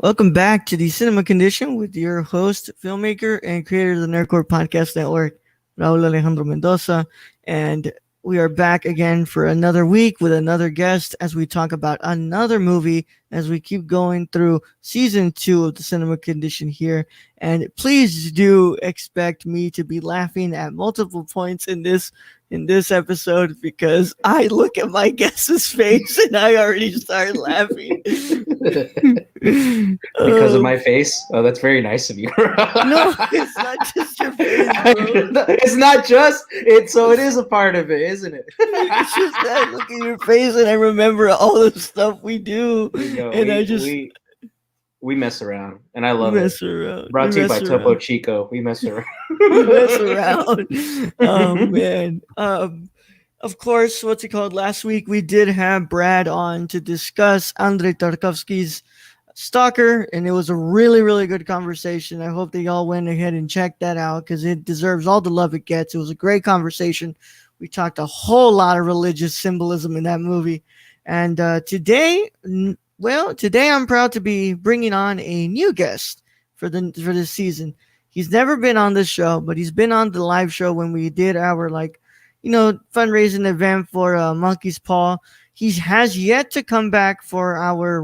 Welcome back to the Cinema Condition with your host, filmmaker, and creator of the Nerdcore Podcast Network, Raul Alejandro Mendoza. And we are back again for another week with another guest as we talk about another movie as we keep going through season 2 of the Cinema Condition here. And please do expect me to be laughing at multiple points in this episode because I look at my guest's face and I already start laughing. Because of my face? Oh, that's very nice of you. No, it's not just your face, bro. It's not just it, so it is a part of it, isn't it? It's just that I look at your face and I remember all the stuff we do, we mess around, and I love mess it. Around. Brought to you by Topo Chico. We mess around. We mess around. Oh man. Of course, what's it called? Last week we did have Brad on to discuss Andrei Tarkovsky's Stalker, and it was a really, really good conversation. I hope they all went ahead and checked that out because it deserves all the love it gets. It was a great conversation. We talked a whole lot of religious symbolism in that movie. And today I'm proud to be bringing on a new guest for this season. He's never been on this show, but he's been on the live show when we did our fundraising event for Monkey's Paw. He has yet to come back for our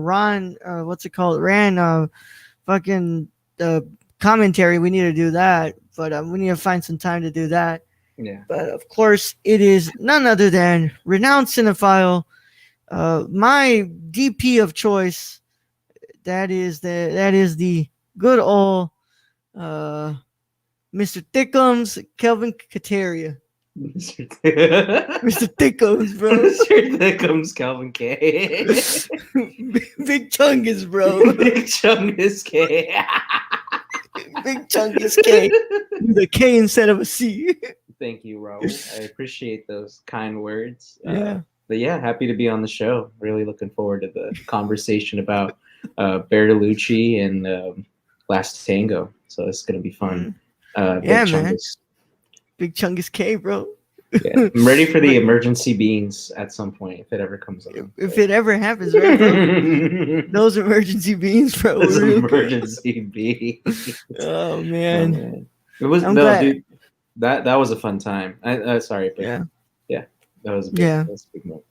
commentary. We need to do that, but we need to find some time to do that. Yeah. But of course, it is none other than renowned cinephile, my DP of choice. That is the good old Mr. Thickums, Kelvin Kataria. Mr. Thickums, bro. Mr. Thickums, Calvin K. Big Chungus, bro. Big Chungus K. Big Chungus K. With a K instead of a C. Thank you, Raul. I appreciate those kind words. Yeah. But yeah, happy to be on the show. Really looking forward to the conversation about Bertolucci and Last Tango. So it's going to be fun. Yeah, man. Big Chungus K, bro. Yeah, I'm ready for the emergency beans at some point if it ever comes up. If it ever happens, right, bro? Those emergency beans, bro. Those emergency beans. Oh man. It was dude. That was a fun time. Sorry, but yeah, that was a big moment.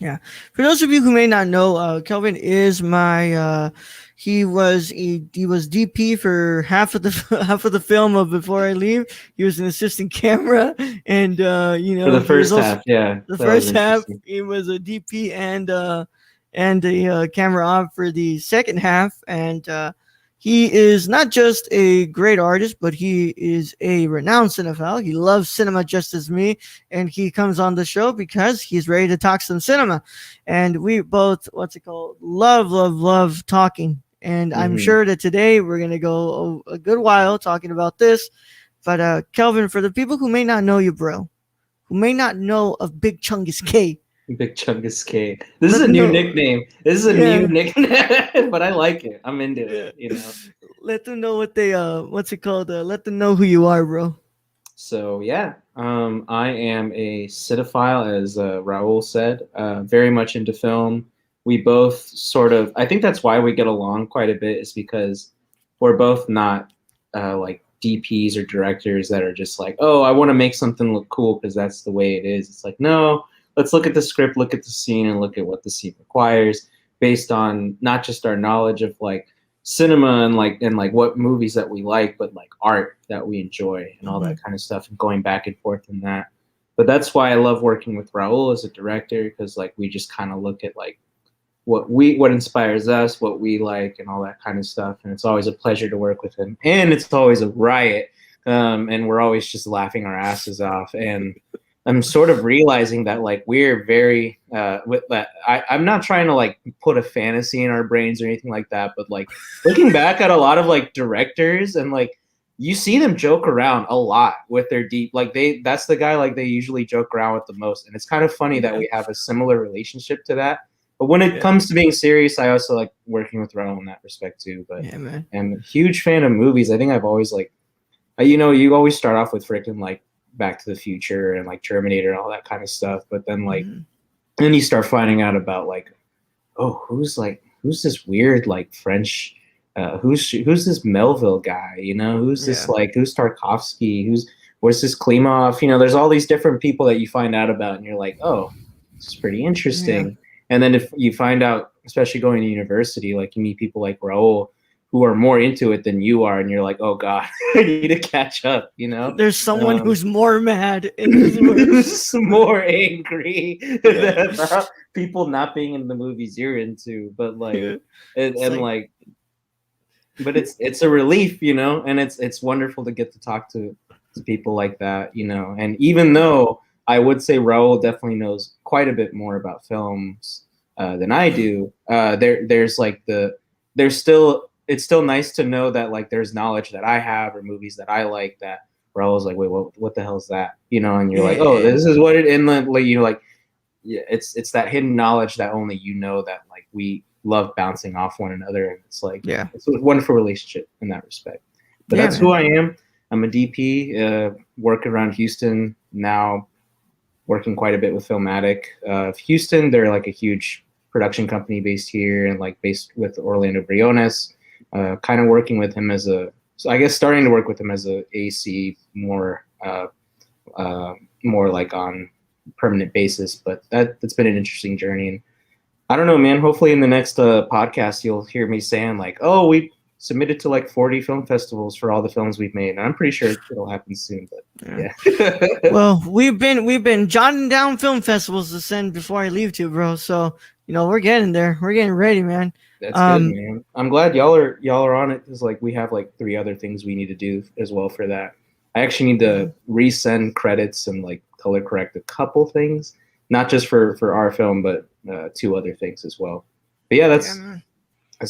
Yeah. For those of you who may not know, Kelvin is my he was DP for half of the film of Before I Leave. He was an assistant camera, and for the first half, the first half he was a DP and a camera op for the second half, and he is not just a great artist, but he is a renowned cinephile. He loves cinema just as me, and he comes on the show because he's ready to talk some cinema. And we both, love talking. And I'm sure that today we're going to go a good while talking about this. But Kelvin, for the people who may not know you, bro, who may not know of Big Chungus K. Big Chungus K. This is a new nickname. New nickname, but I like it. I'm into it. Let them know what they let them know who you are, bro. So I am a cinephile, as Raul said. Very much into film. We both sort of. I think that's why we get along quite a bit. Is because we're both not like DPs or directors that are just like, oh, I want to make something look cool because that's the way it is. It's like, no. Let's look at the script, look at the scene, and look at what the scene requires based on not just our knowledge of like cinema and like what movies that we like, but like art that we enjoy and all that kind of stuff, and going back and forth in that. But that's why I love working with Raul as a director, because like we just kind of look at like what inspires us, what we like, and all that kind of stuff. And it's always a pleasure to work with him, and it's always a riot. And we're always just laughing our asses off. And I'm sort of realizing that like we're very with that. I'm not trying to like put a fantasy in our brains or anything like that, but like looking back at a lot of like directors, and like you see them joke around a lot with their that's the guy like they usually joke around with the most. And it's kind of funny that we have a similar relationship to that. But when it comes to being serious, I also like working with Raul in that respect too. But I'm a huge fan of movies. I think I've always like, you always start off with freaking like Back to the Future and like Terminator and all that kind of stuff, but then like then you start finding out about like, oh, who's this weird like French who's this Melville guy? You know, who's this who's Tarkovsky? Where's this Klimov? You know, there's all these different people that you find out about, and you're like, oh, this is pretty interesting. Yeah. And then if you find out, especially going to university, like you meet people like Raul who are more into it than you are, and you're like, oh God, I need to catch up, you know? There's someone who's more mad in this who's more angry about people not being in the movies you're into, but like but it's a relief, you know, and it's wonderful to get to talk to people like that, you know. And even though I would say Raul definitely knows quite a bit more about films than I do, it's still nice to know that like there's knowledge that I have or movies that I like that Raul's like, wait, what the hell is that? You know, and you're like, oh, this is what it, and like you know, like, yeah, it's that hidden knowledge that only you know, that like we love bouncing off one another, and it's like, yeah, it's a wonderful relationship in that respect. But that's who I am. I'm a DP, working around Houston now, working quite a bit with Filmatic. Houston, they're like a huge production company based here and like based with Orlando Briones. Kind of working with him so I guess starting to work with him as a AC more like on permanent basis. But that's been an interesting journey. And I don't know, man. Hopefully in the next podcast, you'll hear me saying like, oh, we submitted to like 40 film festivals for all the films we've made. And I'm pretty sure it'll happen soon, but yeah. Well, we've been jotting down film festivals to send before I leave to, bro. So, you know, we're getting there. We're getting ready, man. That's good, man. I'm glad y'all are on it, because like we have like 3 other things we need to do as well for that. I actually need to resend credits and like color correct a couple things, not just for our film, but 2 other things as well. But yeah, that's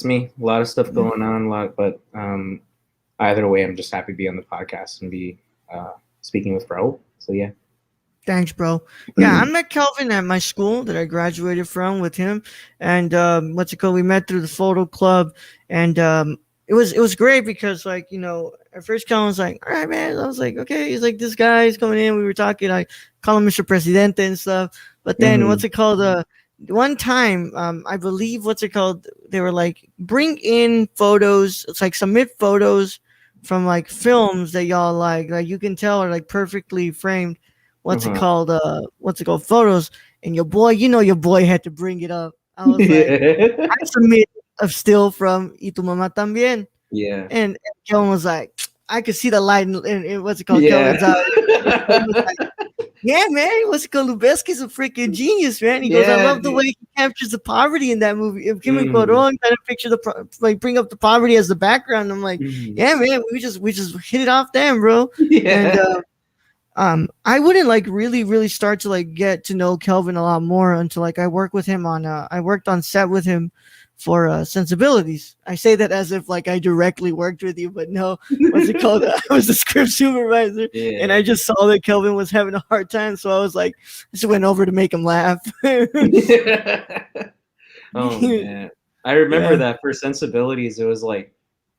me. A lot of stuff going on, but either way, I'm just happy to be on the podcast and be speaking with Raul. So yeah. Thanks, bro. Yeah, I met Kelvin at my school that I graduated from with him, and we met through the photo club, and it was great because, like, you know, at first Kelvin was like, all right, man. I was like, okay. He's like, this guy's coming in. We were talking, I call him Mr. Presidente and stuff. But then one time, I believe they were like, bring in photos. It's like submit photos from like films that y'all like you can tell are like perfectly framed. Photos. And your boy had to bring it up. I was like, I submitted a still from Y Tu Mamá También. Yeah. And Kelvin was like, I could see the light in Kelvin's eyes. Yeah, man. Lubezki's a freaking genius, man. He goes, I love the way he captures the poverty in that movie. If Kim and Cuarón kind of picture bring up the poverty as the background, I'm like, yeah, man, we just hit it off them, bro. Yeah. And I wouldn't like really start to like get to know Kelvin a lot more until like I worked on set with him for Sensibilities. I say that as if like I directly worked with you, but no, I was the script supervisor, and I just saw that Kelvin was having a hard time, so I was like, I just went over to make him laugh. Oh man, I remember that for Sensibilities. It was like,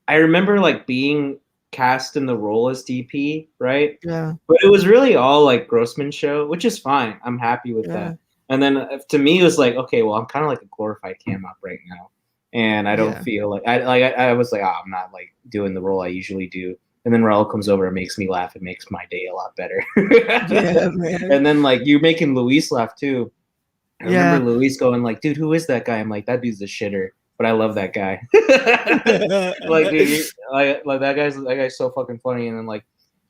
I remember like being cast in the role as DP, right? Yeah. But it was really all like Grossman show, which is fine. I'm happy with that. And then to me, it was like, okay, well, I'm kind of like a glorified cam op right now, and I don't feel like I was like, I'm not like doing the role I usually do. And then Raul comes over and makes me laugh. It makes my day a lot better. Yeah, man. And then like you're making Luis laugh too. I remember Luis going like, dude, who is that guy? I'm like, that dude's a shitter, but I love that guy. Like, dude, like that guy's so fucking funny. And then like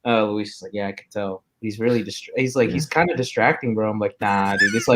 Luis is like, yeah, I can tell. He's really he's kind of distracting, bro. I'm like, nah, dude. It's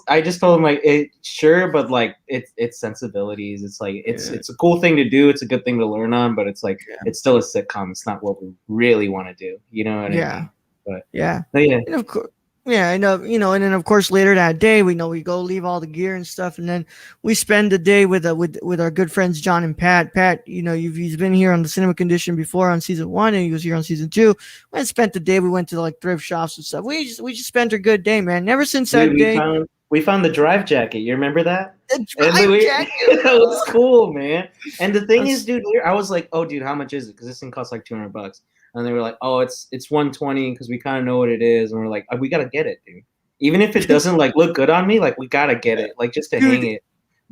I just told him like, sure, but like it's Sensibilities. It's like it's a cool thing to do. It's a good thing to learn on, but it's like it's still a sitcom. It's not what we really want to do. You know what I mean? But yeah. And of course. Yeah, I know, and then of course later that day we go leave all the gear and stuff, and then we spend the day with our good friends John and Pat. Pat, he's been here on the Cinema Condition before on season 1, and he was here on season 2. We spent the day. We went to like thrift shops and stuff. We just spent a good day, man. Never since that day. We found the drive jacket. You remember that? The drive jacket. That was cool, man. And the thing is, dude, I was like, oh, dude, how much is it? Because this thing costs like $200. And they were like, oh, it's $120 because we kind of know what it is. And we're like, we got to get it, dude. Even if it doesn't like look good on me, like we got to get it, like just to hang it.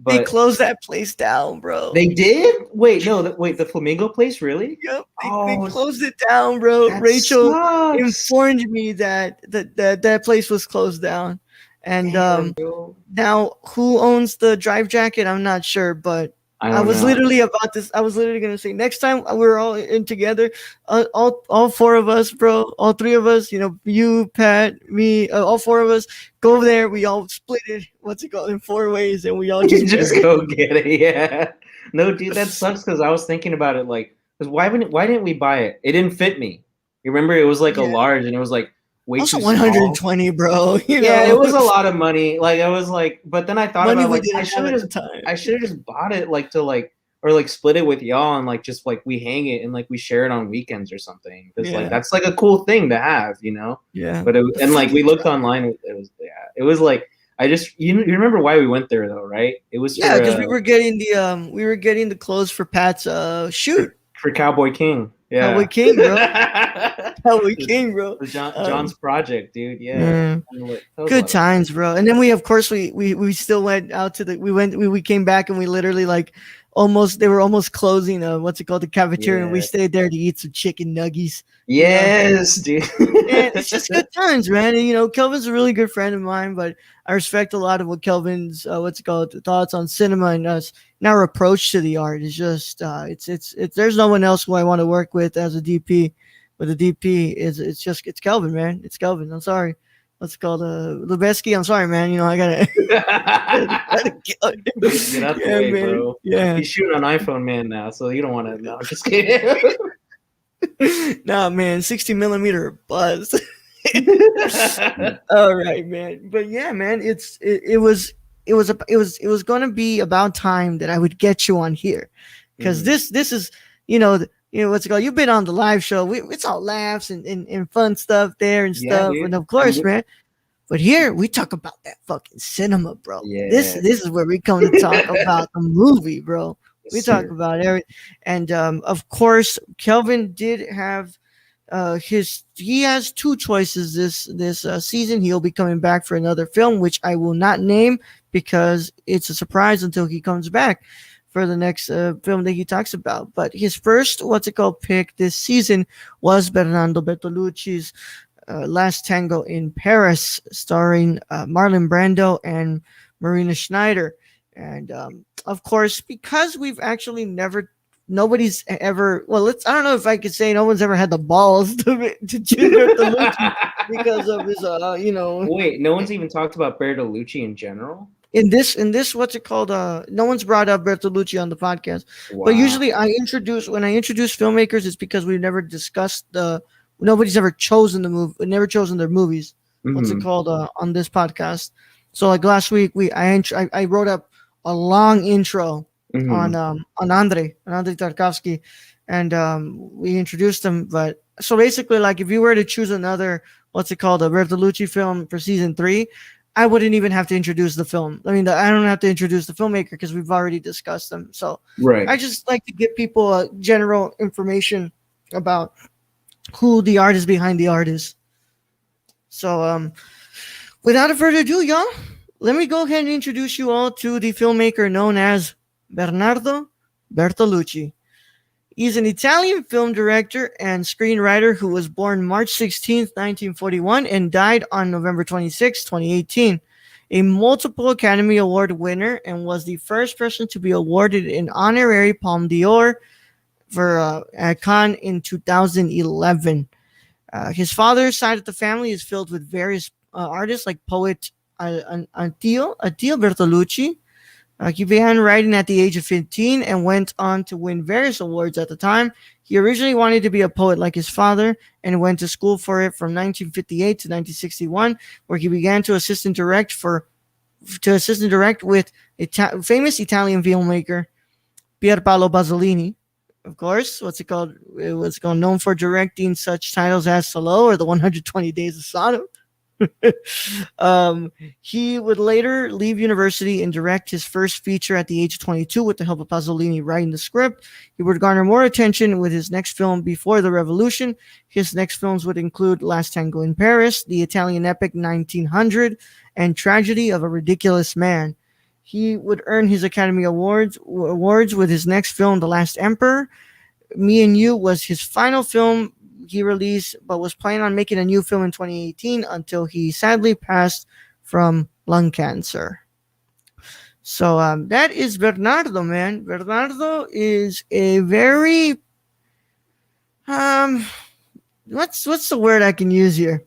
They but closed that place down, bro. they did. Wait, no, the Flamingo place, really? Yep, they Oh, closed it down, bro. that Rachel sucks. informed me that place was closed down, and Damn, bro. now who owns the drive jacket? I'm not sure, but I I don't was know. literally about this. I was literally gonna say next time we're all in together, all four of us, bro, all three of us. You know, you, Pat, me, all four of us go over there. We all split it. What's it called in 4 ways, and we all You just just go get it. Yeah. No, dude, that sucks because I was thinking about it. Like, because why didn't we buy it? It didn't fit me. You remember it was like a Yeah. large, and it was like way Also too small. 120, bro. You Yeah, know? it was a lot of money. Like I was like, but then I thought Money about we like didn't have at the time. I should have just bought it like to like or like split it with y'all and like just like we hang it and like we share it on weekends or something because Yeah. like that's like a cool thing to have, you know. Yeah. But and like we looked online, it was like I just you remember why we went there though, right? It was Yeah, for, because we were getting the clothes for Pat's shoot. for Cowboy King. Yeah. Cowboy King, bro. Cowboy King, bro. For John's project, dude. Yeah. Yeah. Good times, bro. And then we still went out to we came back and we literally like they were almost closing what's it called, the cafeteria, and we Yeah. stayed there to eat some chicken nuggies. Yes, dude. And it's just good times, man. And, you know, Kelvin's a really good friend of mine, but I respect a lot of what Kelvin's thoughts on cinema and us and our approach to the art is just it's there's no one else who I want to work with as a DP. But the DP it's Kelvin, man. It's Kelvin. I'm sorry. What's it called? Lubeski. I'm sorry, man. You know, I gotta Get out the way, man. bro. Yeah. He's shooting an iPhone man now, so you don't want to. No, I'm just kidding. Nah, man. 60 millimeter buzz. All right, man. But yeah, man. It was going to be about time that I would get you on here because this is what's it called? You've been on the live show. It's all laughs and fun stuff there and stuff. Dude. And of course, man. But here we talk about that fucking cinema, bro. Yeah. This is where we come to talk about the movie, bro. We talk about everything. And of course, Kelvin did have he has 2 choices this season. He'll be coming back for another film, which I will not name because it's a surprise until he comes back for the next film that he talks about. But his first pick this season was Bernardo Bertolucci's Last Tango in Paris, starring Marlon Brando and Marina Schneider. And of course, because we've actually nobody's ever, I don't know if I could say no one's ever had the balls to choose Bertolucci because of his, Wait, no one's even talked about Bertolucci in general? In this, no one's brought up Bertolucci on the podcast. Wow. But usually when I introduce filmmakers, it's because we've never discussed nobody's ever chosen never chosen their movies. What's it called on this podcast? So like last week, I wrote up a long intro on Andrei Tarkovsky, and we introduced him. But so basically, like if you were to choose another a Bertolucci film for season 3, I wouldn't even have to introduce the film. I mean, I don't have to introduce the filmmaker because we've already discussed them. So right. I just like to give people general information about who the artist behind the artist. So without further ado, y'all, let me go ahead and introduce you all to the filmmaker known as Bernardo Bertolucci. He's an Italian film director and screenwriter who was born March 16th, 1941 and died on November 26, 2018. A multiple Academy Award winner and was the first person to be awarded an honorary Palme d'Or for at Cannes in 2011. His father's side of the family is filled with various artists like poet Attila Bertolucci. He began writing at the age of 15 and went on to win various awards at the time. He originally wanted to be a poet like his father and went to school for it from 1958 to 1961, where he began to assist and direct with famous Italian filmmaker Pier Paolo Pasolini. Of course, it was known for directing such titles as Salo or The 120 Days of Sodom. He would later leave university and direct his first feature at the age of 22 with the help of Pasolini writing the script. He would garner more attention with his next film, Before the Revolution. His next films would include Last Tango in Paris, the Italian epic 1900, and Tragedy of a Ridiculous Man. he would earn his Academy Awards with his next film, The Last Emperor. Me and You was his final film he released, but was planning on making a new film in 2018 until he sadly passed from lung cancer. So that is Bernardo, man. Bernardo is a very what's the word I can use here?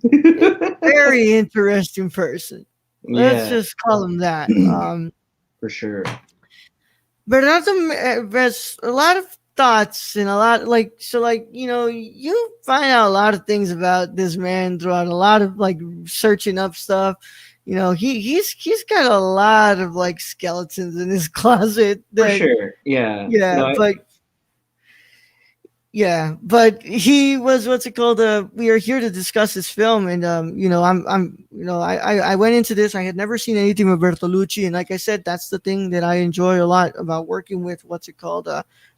Very interesting person. Let's just call him that. For sure. Bernardo has a lot of thoughts and a lot you find out a lot of things about this man throughout a lot of searching up stuff. He's got a lot of skeletons in his closet. For sure. Yeah. But he was we are here to discuss this film, and I went into this. I had never seen anything with Bertolucci, and like I said, that's the thing that I enjoy a lot about working with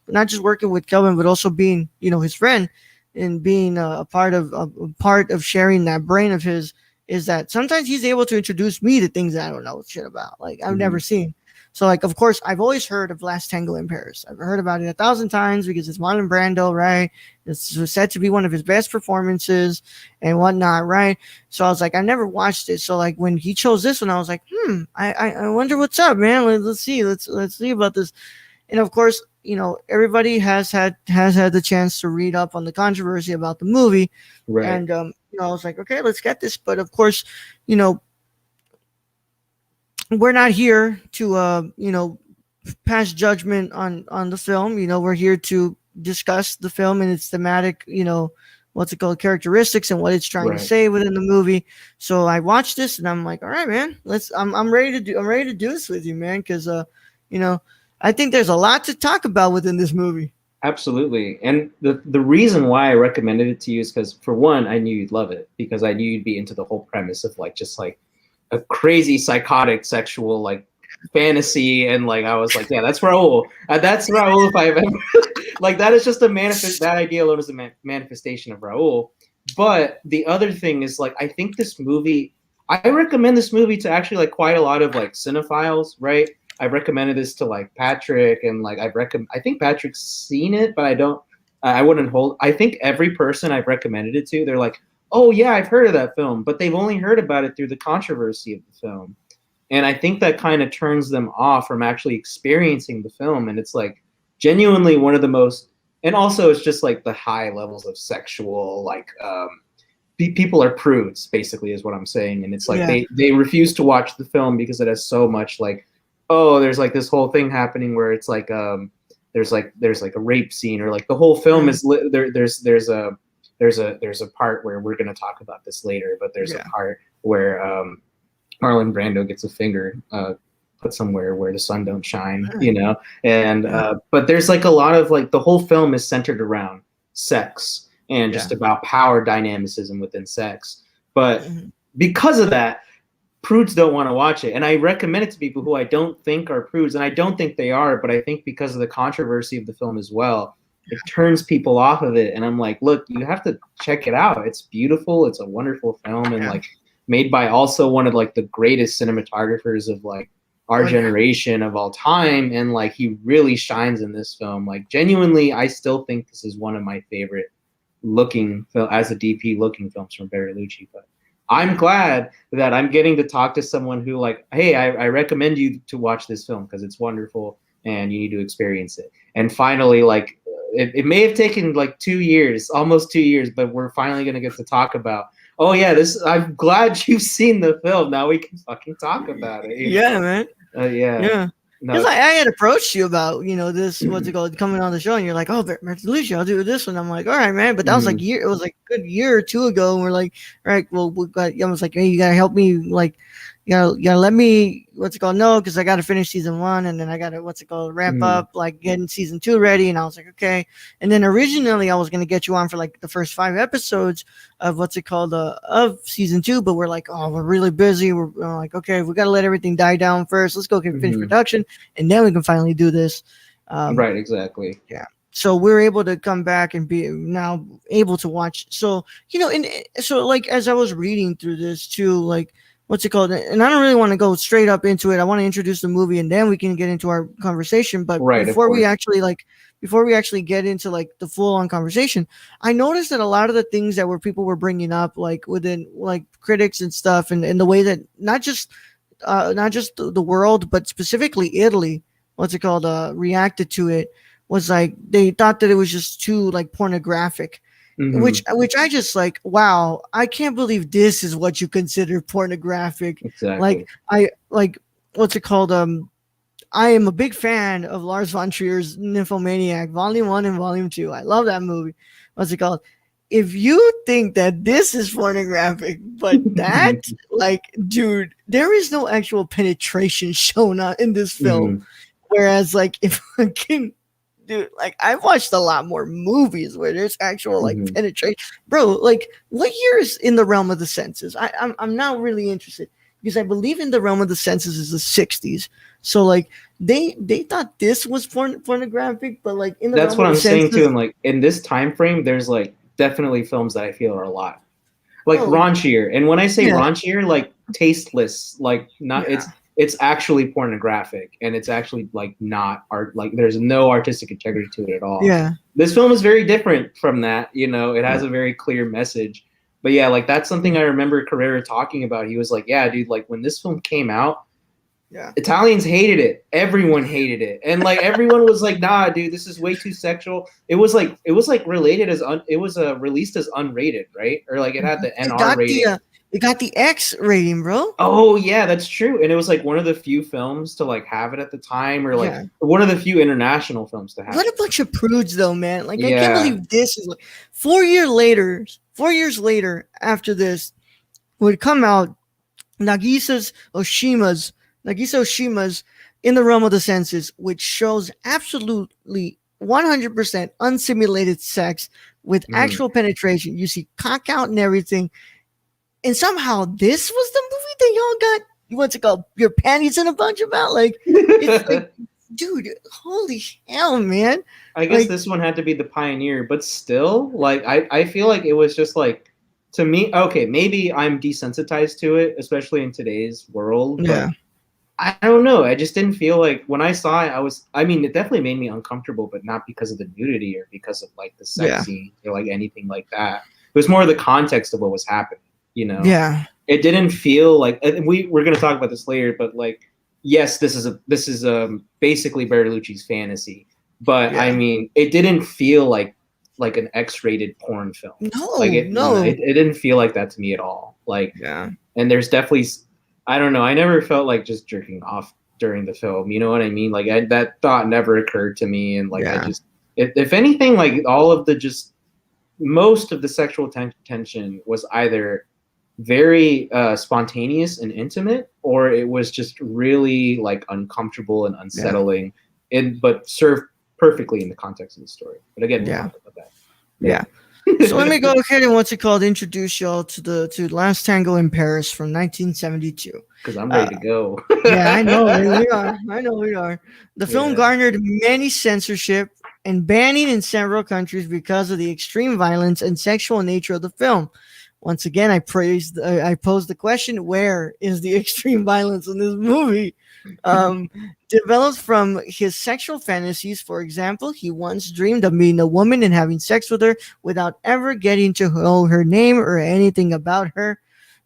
not just working with Kelvin, but also being his friend and being a part of sharing that brain of his, is that sometimes he's able to introduce me to things that I don't know shit about, I've never seen. So, of course, I've always heard of Last Tango in Paris. I've heard about it 1,000 times because it's Marlon Brando, right? It's said to be one of his best performances and whatnot, right? So I was like, I never watched it. So, when he chose this one, I was like, I wonder what's up, man. Let's see about this. And of course, everybody has had the chance to read up on the controversy about the movie, right? And I was like, okay, let's get this. But of course, we're not here to pass judgment on the film. We're here to discuss the film and its thematic, characteristics and what it's trying to say within the movie. So I watched this and I'm like, all right, man, I'm ready to do this with you, man, because I think there's a lot to talk about within this movie. Absolutely. And the reason why I recommended it to you is because, for one, I knew you'd love it, because I knew you'd be into the whole premise of a crazy psychotic sexual fantasy, and I was like, yeah, that's Raul. That's Raul if I've ever that is just a that idea alone is a manifestation of Raul. But the other thing is I think this movie, I recommend this movie to actually quite a lot of cinephiles, right? I've recommended this to Patrick, and I think Patrick's seen it, but I wouldn't hold. I think every person I've recommended it to, they're like, oh yeah, I've heard of that film, but they've only heard about it through the controversy of the film. And I think that kind of turns them off from actually experiencing the film. And it's genuinely one of the most, and also it's just the high levels of sexual, people are prudes, basically, is what I'm saying. And it's they refuse to watch the film because it has so much there's this whole thing happening where it's there's a rape scene, or the whole film is there's a part where we're going to talk about this later, but there's a part where Marlon Brando gets a finger put somewhere where the sun don't shine, and but there's a lot of the whole film is centered around sex and just about power dynamicism within sex. But because of that, prudes don't want to watch it. And I recommend it to people who I don't think are prudes, and I don't think they are, but I think because of the controversy of the film as well, it turns people off of it. And I'm like, look, you have to check it out. It's beautiful. It's a wonderful film, and made by also one of the greatest cinematographers of our generation of all time. And he really shines in this film. Genuinely, I still think this is one of my favorite looking film as a DP looking films from Bertolucci. But I'm glad that I'm getting to talk to someone who hey, I recommend you to watch this film because it's wonderful and you need to experience it. And finally, it may have taken 2 years, almost 2 years, but we're finally going to get to talk about, oh yeah, I'm glad you've seen the film. Now we can fucking talk about it. Yeah, man. Yeah. Because I had approached you about, this, what's it called, coming on the show, and you're like, oh, Bertolucci, I'll do this one. I'm like, all right, man. But that was it was a good year or two ago. And we're like, all right, well, I was like, hey, you got to help me, you gotta let me, no, because I got to finish season 1, and then I got to, wrap up, getting season 2 ready. And I was like, okay. And then originally I was going to get you on for the first 5 episodes of of season 2, but we're like, oh, we're really busy. We're like, okay, we got to let everything die down first. Let's go finish production, and then we can finally do this. Right, exactly. Yeah. So we're able to come back and be now able to watch. So, and so as I was reading through this too, what's it called? And I don't really want to go straight up into it. I want to introduce the movie and then we can get into our conversation. But Right, of before we course. actually get into like the full on conversation, I noticed that a lot of the things that people were bringing up, like within like critics and stuff, and the way that not just the world, but specifically Italy, what's it called, reacted to it, was like they thought that it was just too like pornographic. Mhm. Which I just like, wow, I can't believe this is what you consider pornographic. Exactly. Like what's it called? I am a big fan of Lars von Trier's Nymphomaniac, Volume 1 and Volume 2. I love that movie. What's it called? If you think that this is pornographic, but that, like, dude, there is no actual penetration shown in this film. Mhm. Whereas, like, if I can, dude, like, I've watched a lot more movies where there's actual like Mhm. penetration, bro. Like, what year is In the Realm of the Senses? I'm not really interested because I believe In the Realm of the Senses is the 60s. So like they thought this was pornographic, but like In the That's Realm what of the I'm saying too. Senses, And like in this time frame, there's like definitely films that I feel are a lot like oh raunchier. And when I say yeah, raunchier, like tasteless, like not yeah, it's actually pornographic and it's actually like not art. Like there's no artistic integrity to it at all. yeah. This film is very different from that. You know, it has a very clear message. But yeah, like that's something I remember Carrera talking about. He was like, "Yeah, dude, like when this film came out, Yeah. Italians hated it. Everyone hated it, and like everyone was like, "Nah, dude, this is way too sexual." It was like related as it was released as unrated, right? Or like it had the NR rating. It got the X rating, bro. Oh yeah, that's true. And it was like one of the few films to like have it at the time, or like Yeah. one of the few international films to have What it. a bunch of prudes, though, man. Like, I can't Yeah. believe this is like 4 years later after this would come out Nagisa Oshima's In the Realm of the Senses, which shows absolutely 100% unsimulated sex with Mhm. actual penetration. You see cock out and everything. And somehow this was the movie that y'all got, what's it called, your panties in a bunch about? Like, it's like, dude, holy hell, man. I guess Like, this one had to be the pioneer, but still, like I feel like it was just like to me, okay, maybe I'm desensitized to it, especially in today's world, yeah, but I don't know. I just didn't feel like when I saw it, I mean, it definitely made me uncomfortable, but not because of the nudity or because of like the sex yeah, scene or like anything like that. It was more the context of what was happening, you know? yeah, It didn't feel like, and we're going to talk about this later, but like, yes, this is basically Bertolucci's fantasy, but I yeah. mean, it didn't feel like an X-rated porn film. Like No. it didn't feel like that to me at all. Like, Yeah, and there's definitely, I don't know, I never felt like just jerking off during the film. You know what I mean? Like that thought never occurred to me, and like I yeah, just, if anything, like all of the just most of the sexual tension was either very spontaneous and intimate, or it was just really like uncomfortable and unsettling, but served perfectly in the context of the story. But again, we'll yeah, talk about that. yeah. So let me go ahead and introduce y'all to Last Tango in Paris from 1972. Because I'm ready to go. Yeah, I know we are. I know we are. The film Yeah. garnered many censorship and banning in several countries because of the extreme violence and sexual nature of the film. Once again, I posed the question: where is the extreme violence in this movie? Developed from his sexual fantasies. For example, he once dreamed of meeting a woman and having sex with her without ever getting to know her name or anything about her.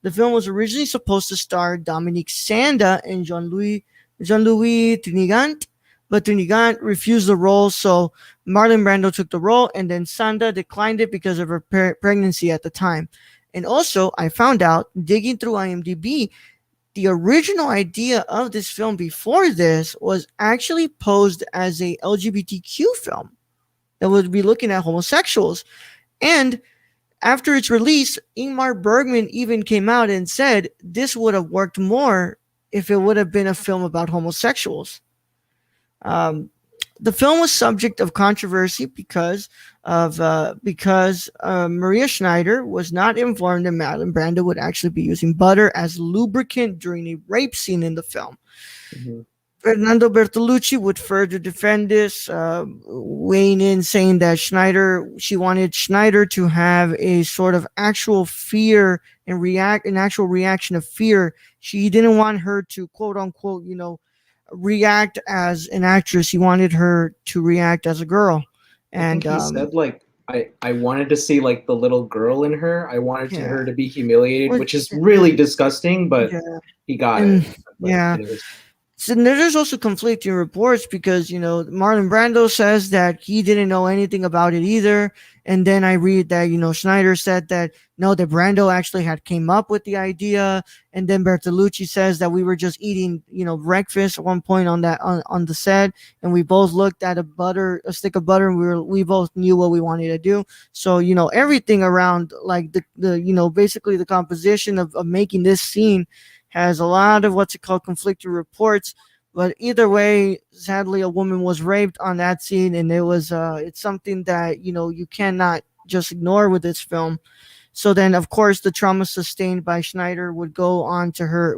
The film was originally supposed to star Dominique Sanda and Jean-Louis Trinigant, but Trinigant refused the role, so Marlon Brando took the role, and then Sanda declined it because of her pregnancy at the time. And also, I found out, digging through IMDb, the original idea of this film before this was actually posed as a LGBTQ film that would be looking at homosexuals. And after its release, Ingmar Bergman even came out and said this would have worked more if it would have been a film about homosexuals. The film was subject of controversy because Maria Schneider was not informed that Marlon Brando would actually be using butter as lubricant during a rape scene in the film. Mhm. Fernando Bertolucci would further defend this, weighing in, saying that she wanted Schneider to have a sort of actual fear and an actual reaction of fear. She didn't want her to quote unquote, react as an actress. He wanted her to react as a girl. I think And he said like I wanted to see like the little girl in her. I wanted her to be humiliated, which is really disgusting, but he got it. But anyways. So there's also conflicting reports because, Marlon Brando says that he didn't know anything about it either. And then I read that, Schneider said that, no, that Brando actually had came up with the idea. And then Bertolucci says that we were just eating, breakfast at one point on the set. And we both looked at a stick of butter, and we both knew what we wanted to do. So, everything around like the basically the composition of making this scene has a lot of conflicting reports, but either way, sadly, a woman was raped on that scene, and it's something that you cannot just ignore with this film. So then, of course, the trauma sustained by Schneider would go on to her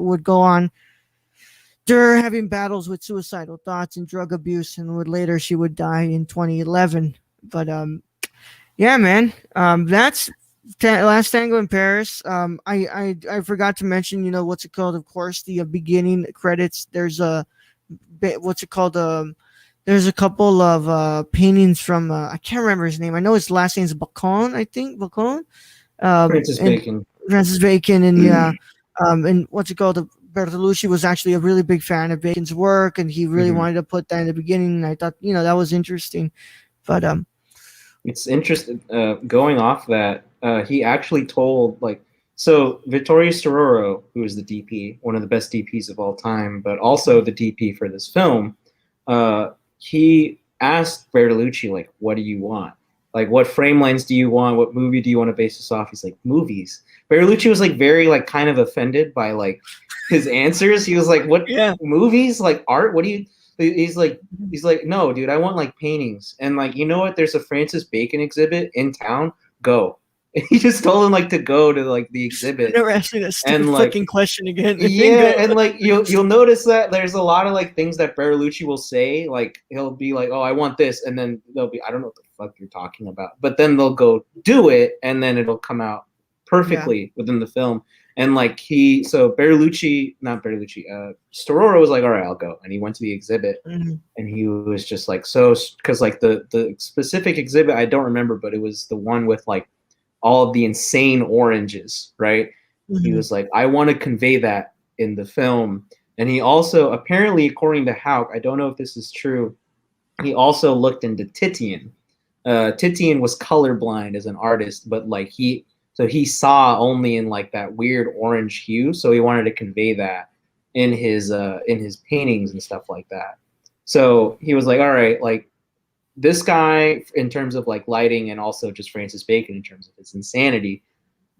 having battles with suicidal thoughts and drug abuse, and she would die in 2011. But yeah, man, that's Last Tango in Paris. I forgot to mention, what's it called? Of course, the beginning credits. There's a what's it called? There's a couple of paintings from I can't remember his name. I know his last name is Bacon. I think Bacon. Francis Bacon. Francis Bacon, and and what's it called? Bertolucci was actually a really big fan of Bacon's work, and he really wanted to put that in the beginning. And I thought, that was interesting. But it's interesting. Going off that, he actually told so Vittorio Storaro, who is the DP, one of the best DPs of all time, but also the DP for this film, he asked Bertolucci, like, what do you want? Like, what frame lines do you want? What movie do you want to base this off? He's like, movies. Bertolucci was like very kind of offended by like his answers. He was like, what movies? Like art? What do you? He's like, no, dude, I want like paintings. And like, you know what? There's a Francis Bacon exhibit in town. Go. He just told him like to go to like the exhibit. Never asking a stupid fucking question again. Yeah, and like you'll notice that there's a lot of like things that Bertolucci will say. Like he'll be like, "Oh, I want this," and then they'll be, "I don't know what the fuck you're talking about," but then they'll go do it, and then it'll come out perfectly within the film. And like Storaro was like, all right, I'll go. And he went to the exhibit, and he was just like, because like the specific exhibit, I don't remember, but it was the one with like all of the insane oranges, right? He was like, I want to convey that in the film. And he also, apparently, according to Hawk, I don't know if this is true, he also looked into Titian. Titian was colorblind as an artist, but like he saw only in like that weird orange hue, so he wanted to convey that in his paintings and stuff like that. So he was like, all right, like this guy in terms of like lighting, and also just Francis Bacon in terms of his insanity,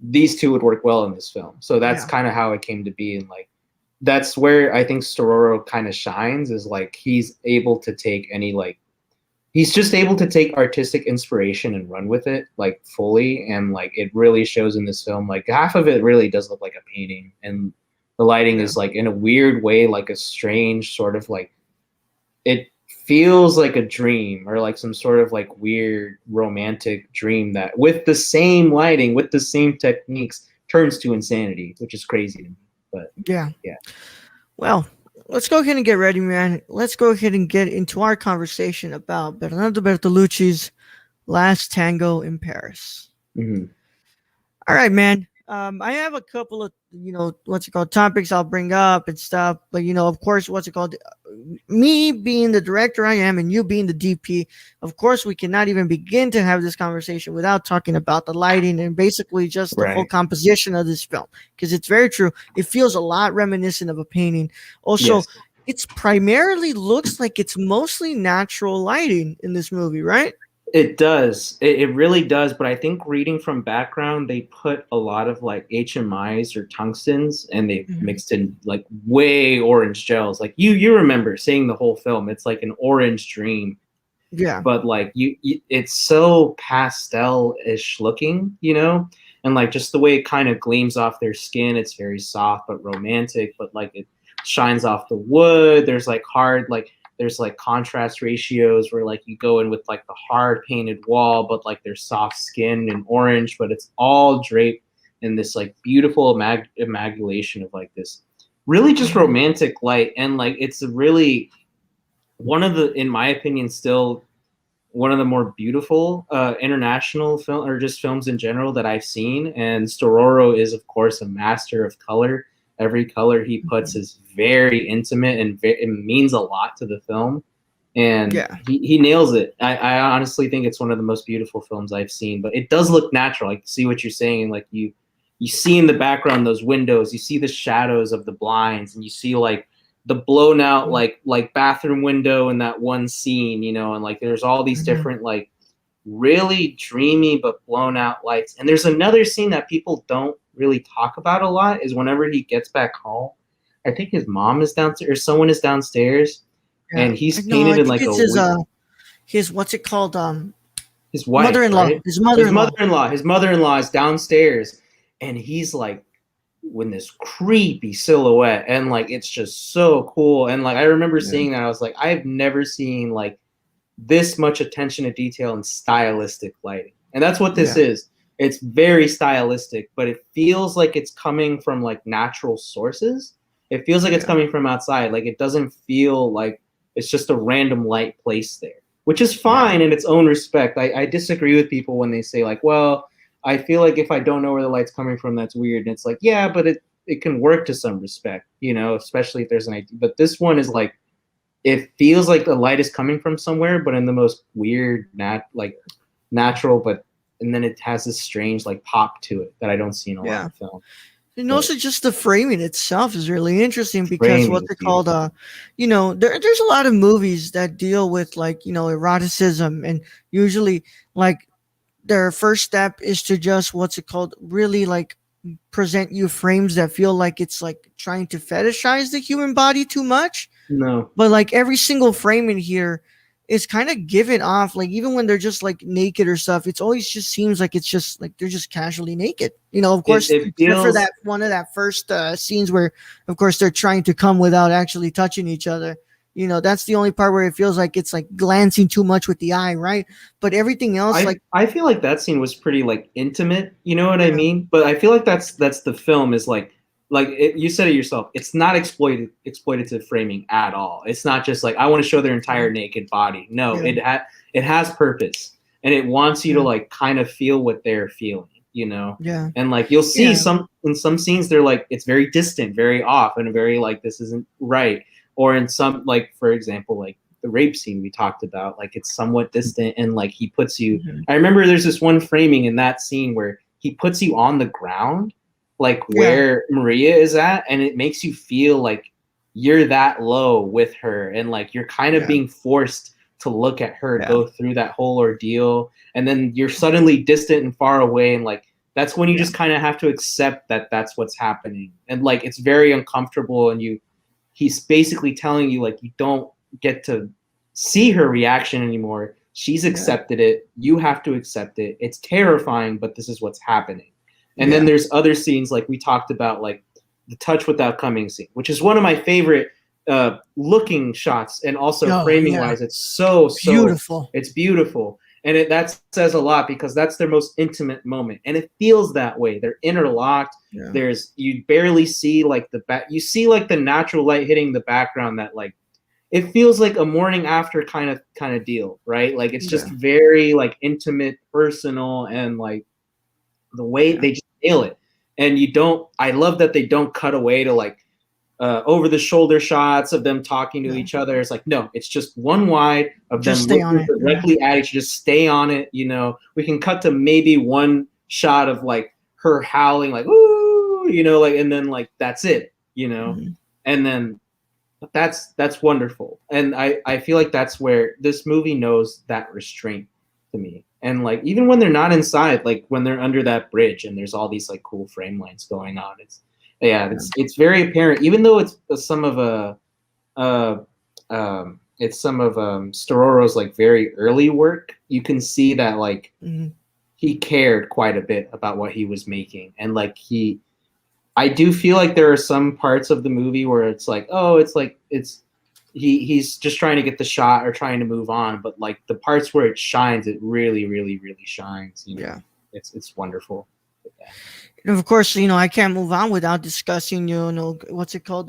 these two would work well in this film. So that's kind of how it came to be, and like that's where I think Storaro kind of shines, is like he's able to take he's just able to take artistic inspiration and run with it like fully, and like it really shows in this film. Like half of it really does look like a painting, and the lighting is like in a weird way like a strange sort of like, it feels like a dream or like some sort of like weird romantic dream that with the same lighting, with the same techniques, turns to insanity, which is crazy to me. But yeah. Well, let's go ahead and get ready, man. Let's go ahead and get into our conversation about Bernardo Bertolucci's Last Tango in Paris. All right, man. I have a couple of, topics I'll bring up and stuff. But, of course, me being the director I am and you being the DP, of course, we cannot even begin to have this conversation without talking about the lighting and basically just the whole composition of this film. Because it's very true. It feels a lot reminiscent of a painting. Also, it's primarily looks like it's mostly natural lighting in this movie, right? It does. It really does. But I think reading from background, they put a lot of like HMIs or tungstens, and they mixed in like way orange gels. Like you remember seeing the whole film. It's like an orange dream. Yeah. But like it's so pastel-ish looking, and like just the way it kind of gleams off their skin. It's very soft but romantic. But like shines off the wood. There's like there's like contrast ratios where like you go in with like the hard painted wall, but like there's soft skin and orange, but it's all draped in this like beautiful amalgamation of like this really just romantic light. And like it's really one of the, in my opinion, still one of the more beautiful international film or just films in general that I've seen. And Storaro is of course a master of color. Every color he puts is very intimate and it means a lot to the film. And he nails it. I honestly think it's one of the most beautiful films I've seen, but it does look natural. I see what you're saying. Like you see in the background those windows, you see the shadows of the blinds, and you see like the blown out like bathroom window in that one scene, you know, and like there's all these different like really dreamy but blown out lights. And there's another scene that people don't really talk about a lot is whenever he gets back home, I think his mom is downstairs or someone is downstairs, and he's painted in like his what's it called, his wife, mother-in-law, right? his mother-in-law is downstairs, and he's like with this creepy silhouette, and like it's just so cool. And like I remember seeing that, I was like, I've never seen like this much attention to detail and stylistic lighting. And that's what this is. It's very stylistic, but it feels like it's coming from like natural sources. It feels like it's coming from outside. Like it doesn't feel like it's just a random light placed there, which is fine in its own respect. I disagree with people when they say like, well, I feel like if I don't know where the light's coming from, that's weird. And it's like, yeah, but it can work to some respect, you know, especially if there's an idea. But this one is like, it feels like the light is coming from somewhere, but in the most weird, natural, but and then it has this strange like pop to it that I don't see in a lot of film. And also just the framing itself is really interesting because what they're called, you know, there's a lot of movies that deal with like, you know, eroticism, and usually like their first step is to just really like present you frames that feel like it's like trying to fetishize the human body too much. No. But like every single frame in here is kind of given off, like even when they're just like naked or stuff, it's always just seems like it's just like they're just casually naked. You know, of course, it feels, for that one of that first scenes where, of course, they're trying to come without actually touching each other. You know, that's the only part where it feels like it's like glancing too much with the eye, right? But everything else, I feel like that scene was pretty like intimate. You know what I mean? But I feel like that's the film is like you said it yourself. It's not exploitative framing at all. It's not just like I want to show their entire naked body. No, it has purpose, and it wants you to like kind of feel what they're feeling. You know? Yeah. And like you'll see in some scenes they're like it's very distant, very off, and very like this isn't right. Or in some, like, for example, like the rape scene we talked about, like it's somewhat distant and like he puts you, I remember there's this one framing in that scene where he puts you on the ground, like where Maria is at, and it makes you feel like you're that low with her. And like you're kind of being forced to look at her go through that whole ordeal. And then you're suddenly distant and far away. And like, that's when you just kind of have to accept that that's what's happening. And like, it's very uncomfortable, and he's basically telling you like you don't get to see her reaction anymore. She's accepted it. You have to accept it. It's terrifying, but this is what's happening. And then there's other scenes like we talked about, like the touch without coming scene, which is one of my favorite looking shots, and also framing wise, it's so beautiful. It's beautiful. And that says a lot because that's their most intimate moment. And it feels that way. They're interlocked. Yeah. You barely see like the back. You see like the natural light hitting the background that like, it feels like a morning after kind of deal, right? Like it's just very like intimate, personal, and like the way they just nail it. And I love that they don't cut away to like over the shoulder shots of them talking to each other. It's like, no, it's just one wide of just them looking directly at each, just stay on it. You know, we can cut to maybe one shot of like her howling, like, ooh, you know, like, and then like, that's it, you know? And then that's wonderful. And I feel like that's where this movie knows that restraint to me. And like, even when they're not inside, like when they're under that bridge and there's all these like cool frame lines going on, it's very apparent, even though it's some of Storaro's like very early work. You can see that like he cared quite a bit about what he was making, and like he I do feel like there are some parts of the movie where it's like, oh, he's just trying to get the shot or trying to move on, but like the parts where it shines, it really, really, really shines. You know, Yeah. It's wonderful. And of course, I can't move on without discussing, what's it called?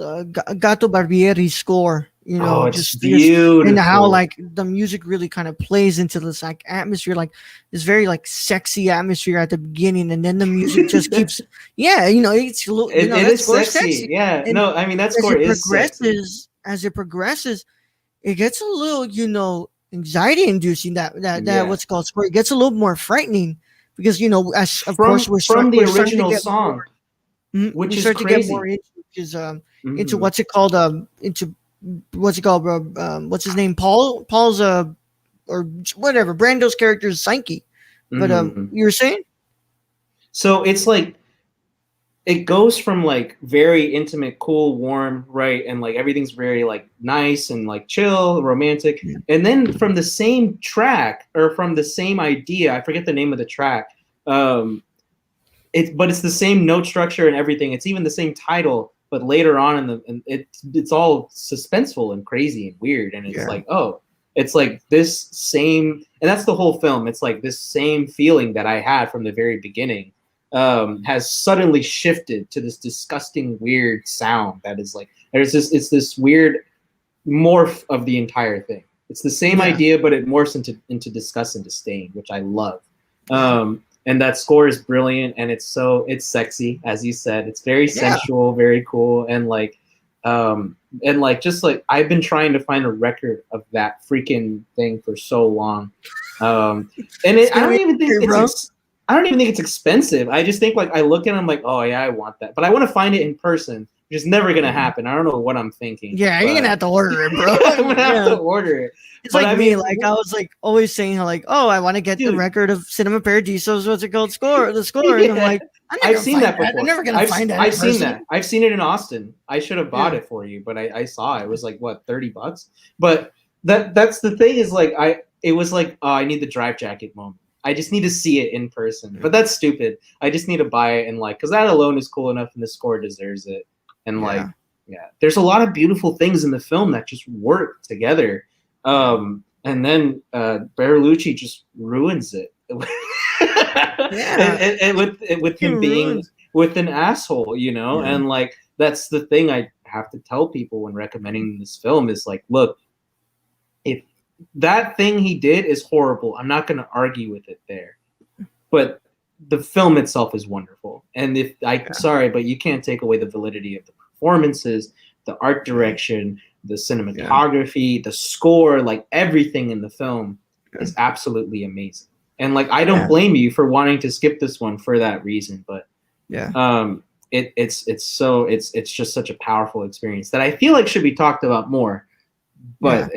Gato Barbieri's score. Oh, it's just beautiful. and how like the music really kind of plays into this like atmosphere, like this very like sexy atmosphere at the beginning, and then the music just keeps. Yeah, it's a little. It that is score's sexy. Yeah, and no, I mean that score is sexy. As it progresses, it gets a little, anxiety inducing. That what's called score. It gets a little more frightening. Because as of course from the original get song, more, which we is start crazy. to get more into what's it called into what's it called what's his name Paul's or whatever Brando's character is psyche, but you were saying. So it's like it goes from like very intimate, cool, warm, right, and like everything's very like nice and like chill, romantic, and then from the same track or from the same idea, I forget the name of the track. But it's the same note structure and everything. It's even the same title, but later on it's all suspenseful and crazy and weird, and it's like, oh, it's like this same, and that's the whole film. It's like this same feeling that I had from the very beginning. Has suddenly shifted to this disgusting, weird sound that is like it's this weird morph of the entire thing. It's the same idea, but it morphs into disgust and disdain, which I love. And that score is brilliant, and it's sexy, as you said. It's very sensual, very cool, and just like I've been trying to find a record of that freaking thing for so long, and I don't even think it's expensive. I just think like I look at it, I'm like, oh yeah, I want that, but I want to find it in person, which is never gonna happen. I don't know what I'm thinking. Yeah, you're gonna have to order it, bro. I'm gonna have to order it. It's like me, like I was like always saying, like, oh, I want to get the record of Cinema Paradiso's what's it called the score, and I'm like, I've seen that before. I'm never gonna find that. I've seen that. I've seen it in Austin. I should have bought it for you, but I saw it. It was like what, $30? But that's the thing is like it was like, oh, I need the drive jacket moment. I just need to see it in person. But that's stupid. I just need to buy it and like, because that alone is cool enough, and the score deserves it. And there's a lot of beautiful things in the film that just work together. And then Bertolucci just ruins it. and with him being with an asshole, and like that's the thing I have to tell people when recommending this film is like, look, if that thing he did is horrible, I'm not going to argue with it there, but the film itself is wonderful. And sorry, but you can't take away the validity of the performances, the art direction, the cinematography, the score, like everything in the film is absolutely amazing. And like, I don't blame you for wanting to skip this one for that reason, but it's just such a powerful experience that I feel like should be talked about more. But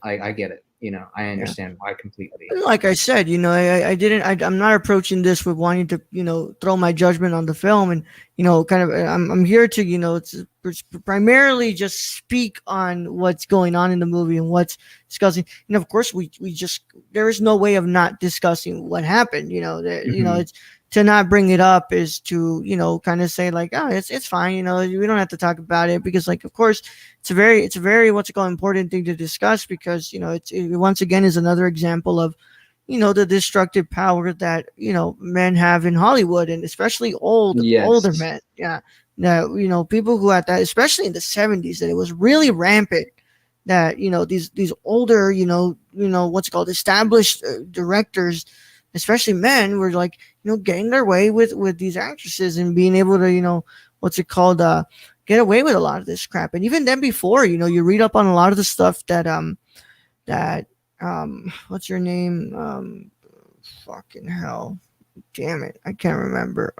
I get it. I understand why completely. Like I said, I'm not approaching this with wanting to, throw my judgment on the film, and kind of, I'm here to, it's primarily just speak on what's going on in the movie and what's discussing. And of course, we just, there is no way of not discussing what happened. It's to not bring it up is to, kind of say like, oh, it's fine. We don't have to talk about it because like, of course, it's a very what's it called important thing to discuss because, it once again is another example of, the destructive power that, men have in Hollywood, and especially older men. Yeah. That, people who had that, especially in the 70s, that it was really rampant that, these older, what's it called established directors, especially men, were like, getting their way with these actresses and being able to, what's it called, get away with a lot of this crap. And even then before, you read up on a lot of the stuff that what's your name? Fucking hell. Damn it. I can't remember.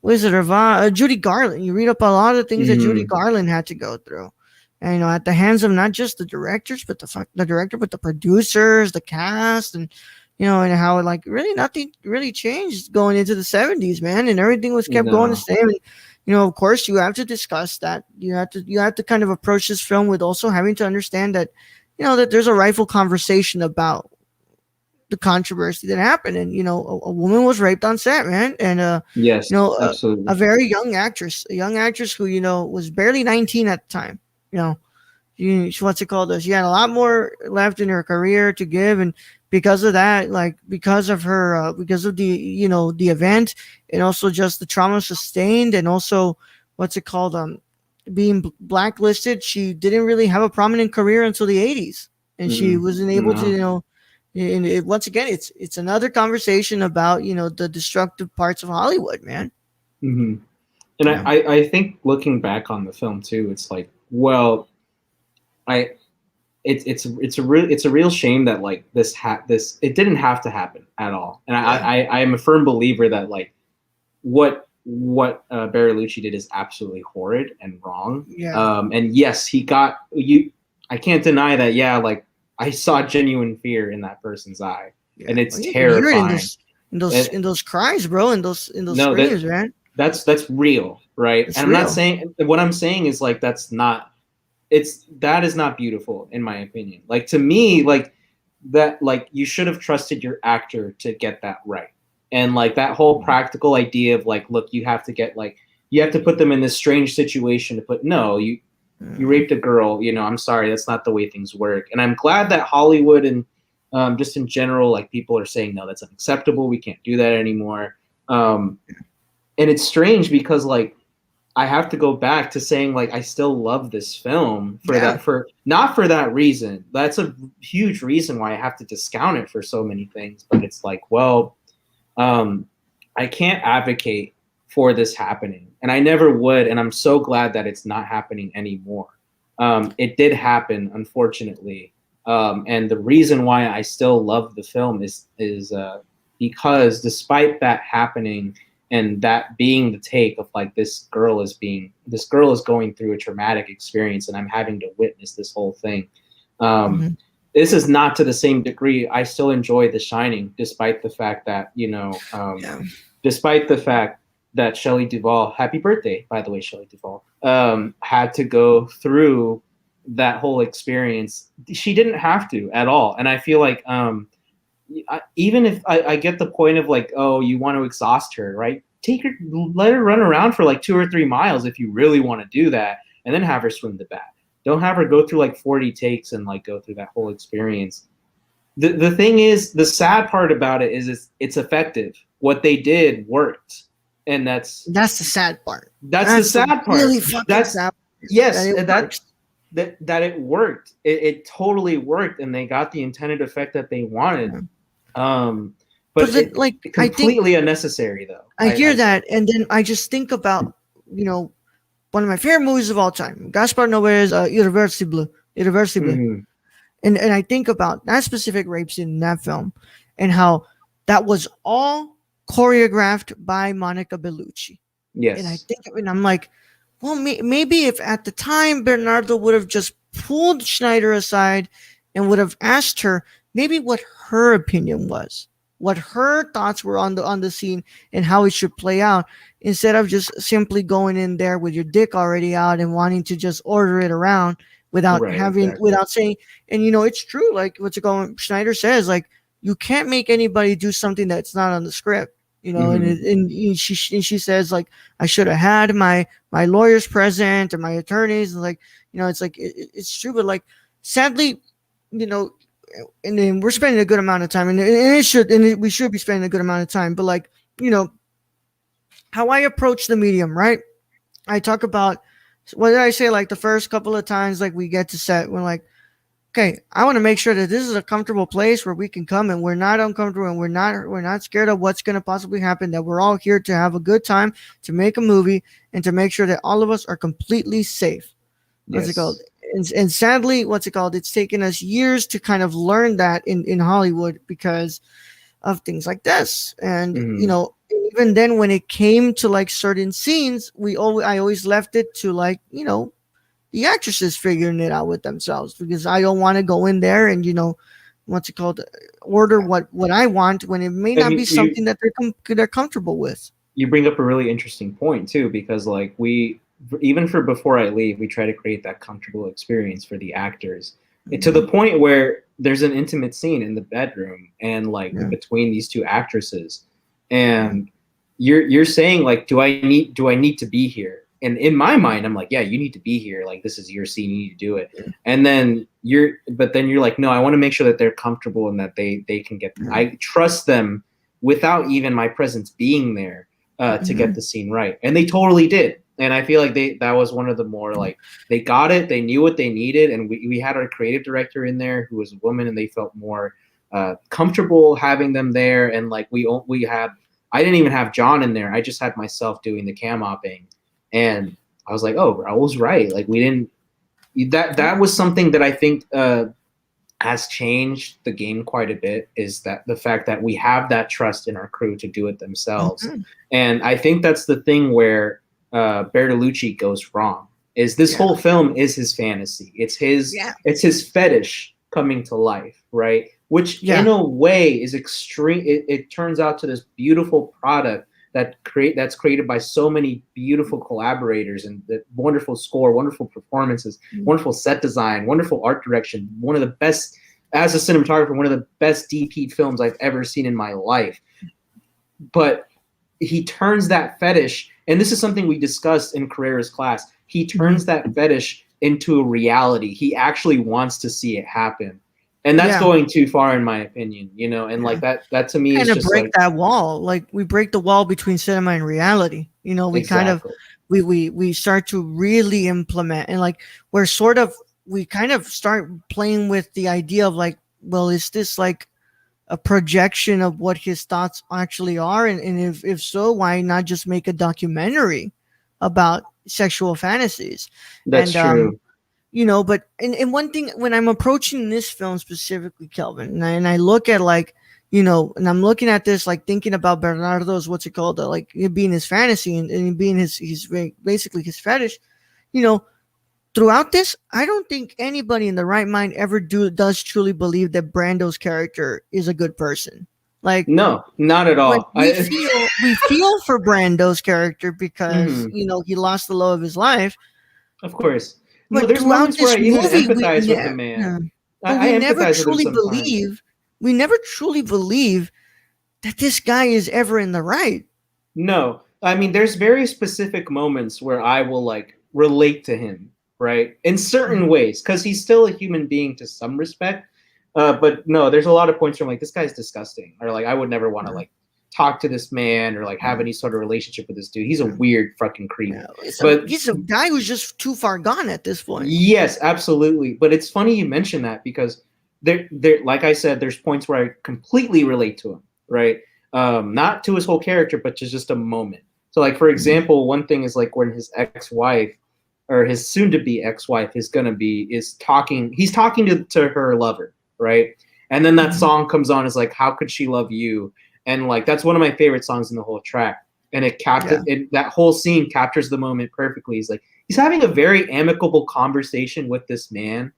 Wizard of Judy Garland. You read up a lot of things that Judy Garland had to go through. And, at the hands of not just the directors, but the director, but the producers, the cast, and and how like really nothing really changed going into the 70s, man, and everything was kept going the same. And, of course, you have to discuss that. You have to kind of approach this film with also having to understand that, that there's a rightful conversation about the controversy that happened, and a woman was raped on set, man, and Yes, a absolutely. very young actress, who was barely 19 at the time. What's it called? She had a lot more left in her career to give, and because of that, like because of her, because of the event, and also just the trauma sustained, and also what's it called, being blacklisted, she didn't really have a prominent career until the 80s, and she wasn't able to, No. And once again, it's another conversation about the destructive parts of Hollywood, man. And I think looking back on the film too, it's like, well, it's a real shame that like this it didn't have to happen at all. And I am a firm believer that like what Bertolucci did is absolutely horrid and wrong. And yes, he got you. I can't deny that. Yeah, like I saw genuine fear in that person's eye, and it's terrifying. In those cries, bro, in those screams, man. That's real, right? And I'm not saying, what I'm saying is like that is not beautiful in my opinion. Like to me, like that, like you should have trusted your actor to get that right. And like that whole practical idea of like, look, you have to put them in this strange situation you raped a girl, I'm sorry, that's not the way things work. And I'm glad that Hollywood and just in general, like people are saying, no, that's unacceptable. We can't do that anymore. And it's strange because like, I have to go back to saying like, I still love this film not for that reason. That's a huge reason why I have to discount it for so many things. But it's like, well, I can't advocate for this happening, and I never would. And I'm so glad that it's not happening anymore. It did happen, unfortunately. And the reason why I still love the film is because despite that happening and that being the take of like, this girl is going through a traumatic experience and I'm having to witness this whole thing. This is not to the same degree. I still enjoy The Shining, despite the fact that, despite the fact that Shelley Duvall, happy birthday, by the way, Shelley Duvall, had to go through that whole experience. She didn't have to at all. And I feel like, even if I get the point of like, oh, you want to exhaust her, right? Let her run around for like 2 or 3 miles if you really want to do that, and then have her swim the bath. Don't have her go through like 40 takes and like go through that whole experience. The thing is, the sad part about it is it's effective. What they did worked, and that's the sad part. That's the sad part. Really fucking sad. Yes, that it worked. It totally worked, and they got the intended effect that they wanted. But it, like, completely unnecessary, though. I hear that, and then I just think about, one of my favorite movies of all time, Gaspar Noé's Irreversible. And I think about that specific rape scene in that film, and how that was all choreographed by Monica Bellucci. Yes. And I think, and I'm like, well, maybe if at the time Bernardo would have just pulled Schneider aside and would have asked her maybe what her opinion was, what her thoughts were on the scene and how it should play out, instead of just simply going in there with your dick already out and wanting to just order it around without without saying. And it's true, like Schneider says, like, you can't make anybody do something that's not on the script. And she says, like, I should have had my lawyers present or my attorneys, and like, it's like it's true, but like, sadly, and then we're spending a good amount of time, and we should be spending a good amount of time, but like, how I approach the medium, right? I talk about, what did I say? Like the first couple of times, like we get to set, we're like, okay, I want to make sure that this is a comfortable place where we can come and we're not uncomfortable and we're not scared of what's going to possibly happen, that we're all here to have a good time, to make a movie, and to make sure that all of us are completely safe. What's it called? And sadly, it's taken us years to kind of learn that in Hollywood because of things like this. And, even then when it came to like certain scenes, I always left it to like, the actresses figuring it out with themselves, because I don't want to go in there and, order what I want when it may not be something that they're comfortable with. You bring up a really interesting point too, because like even for Before I Leave, we try to create that comfortable experience for the actors, to the point where there's an intimate scene in the bedroom and like Yeah. between these two actresses, and you're saying like, do I need to be here? And in my mind, I'm like, yeah, you need to be here. Like, this is your scene, you need to do it. And then you're like, no, I want to make sure that they're comfortable and that they can get. I trust them without even my presence being there to get the scene right, and they totally did. And I feel like that was one of the more like, they got it, they knew what they needed, and we had our creative director in there who was a woman, and they felt more comfortable having them there. And like we had, I didn't even have John in there. I just had myself doing the cam opping, and I was like, oh, Raul's right. Like we didn't. That was something that I think has changed the game quite a bit, is that the fact that we have that trust in our crew to do it themselves. And I think that's the thing where Bertolucci goes wrong, is this whole film is his fantasy. It's his fetish coming to life, right? Which in a way is extreme. It turns out to this beautiful product that's created by so many beautiful collaborators, and the wonderful score, wonderful performances, wonderful set design, wonderful art direction. One of the best, as a cinematographer, one of the best DP films I've ever seen in my life. But he turns that fetish, and this is something we discussed in Carrera's class, he turns that fetish into a reality. He actually wants to see it happen. And that's going too far, in my opinion, you know, and like that to me is just break that wall. Like, we break the wall between cinema and reality. You know, we kind of, we start to really implement, and like, we kind of start playing with the idea of like, well, is this like a projection of what his thoughts actually are? And if so, why not just make a documentary about sexual fantasies? That's true. You know, but and one thing, when I'm approaching this film specifically, Kelvin, and I look at like, you know, and I'm looking at this, like thinking about Bernardo's, what's it called? Like it being his fantasy and being his basically his fetish, you know, throughout this, I don't think anybody in the right mind ever does truly believe that Brando's character is a good person. Like, no, not at all. Like, we feel for Brando's character because, you know, he lost the love of his life. Of course. But no, there's moments where I even empathize with the man. I never truly believe. We never truly believe that this guy is ever in the right. No, I mean, there's very specific moments where I will like relate to him, right, in certain ways, because he's still a human being to some respect. But no, there's a lot of points where I'm like, this guy's disgusting, or like, I would never want to like talk to this man or like have any sort of relationship with this dude. He's a weird fucking creep. But he's a guy who's just too far gone at this point. Yes, absolutely. But it's funny you mention that, because there, like I said, there's points where I completely relate to him, right? Not to his whole character, but to just a moment. So like, for example, one thing is like when his ex-wife, or his soon-to-be ex-wife, he's talking to her lover, right? And then that song comes on, is like, how could she love you? And like, that's one of my favorite songs in the whole track. And that whole scene captures the moment perfectly. He's like, he's having a very amicable conversation with this man,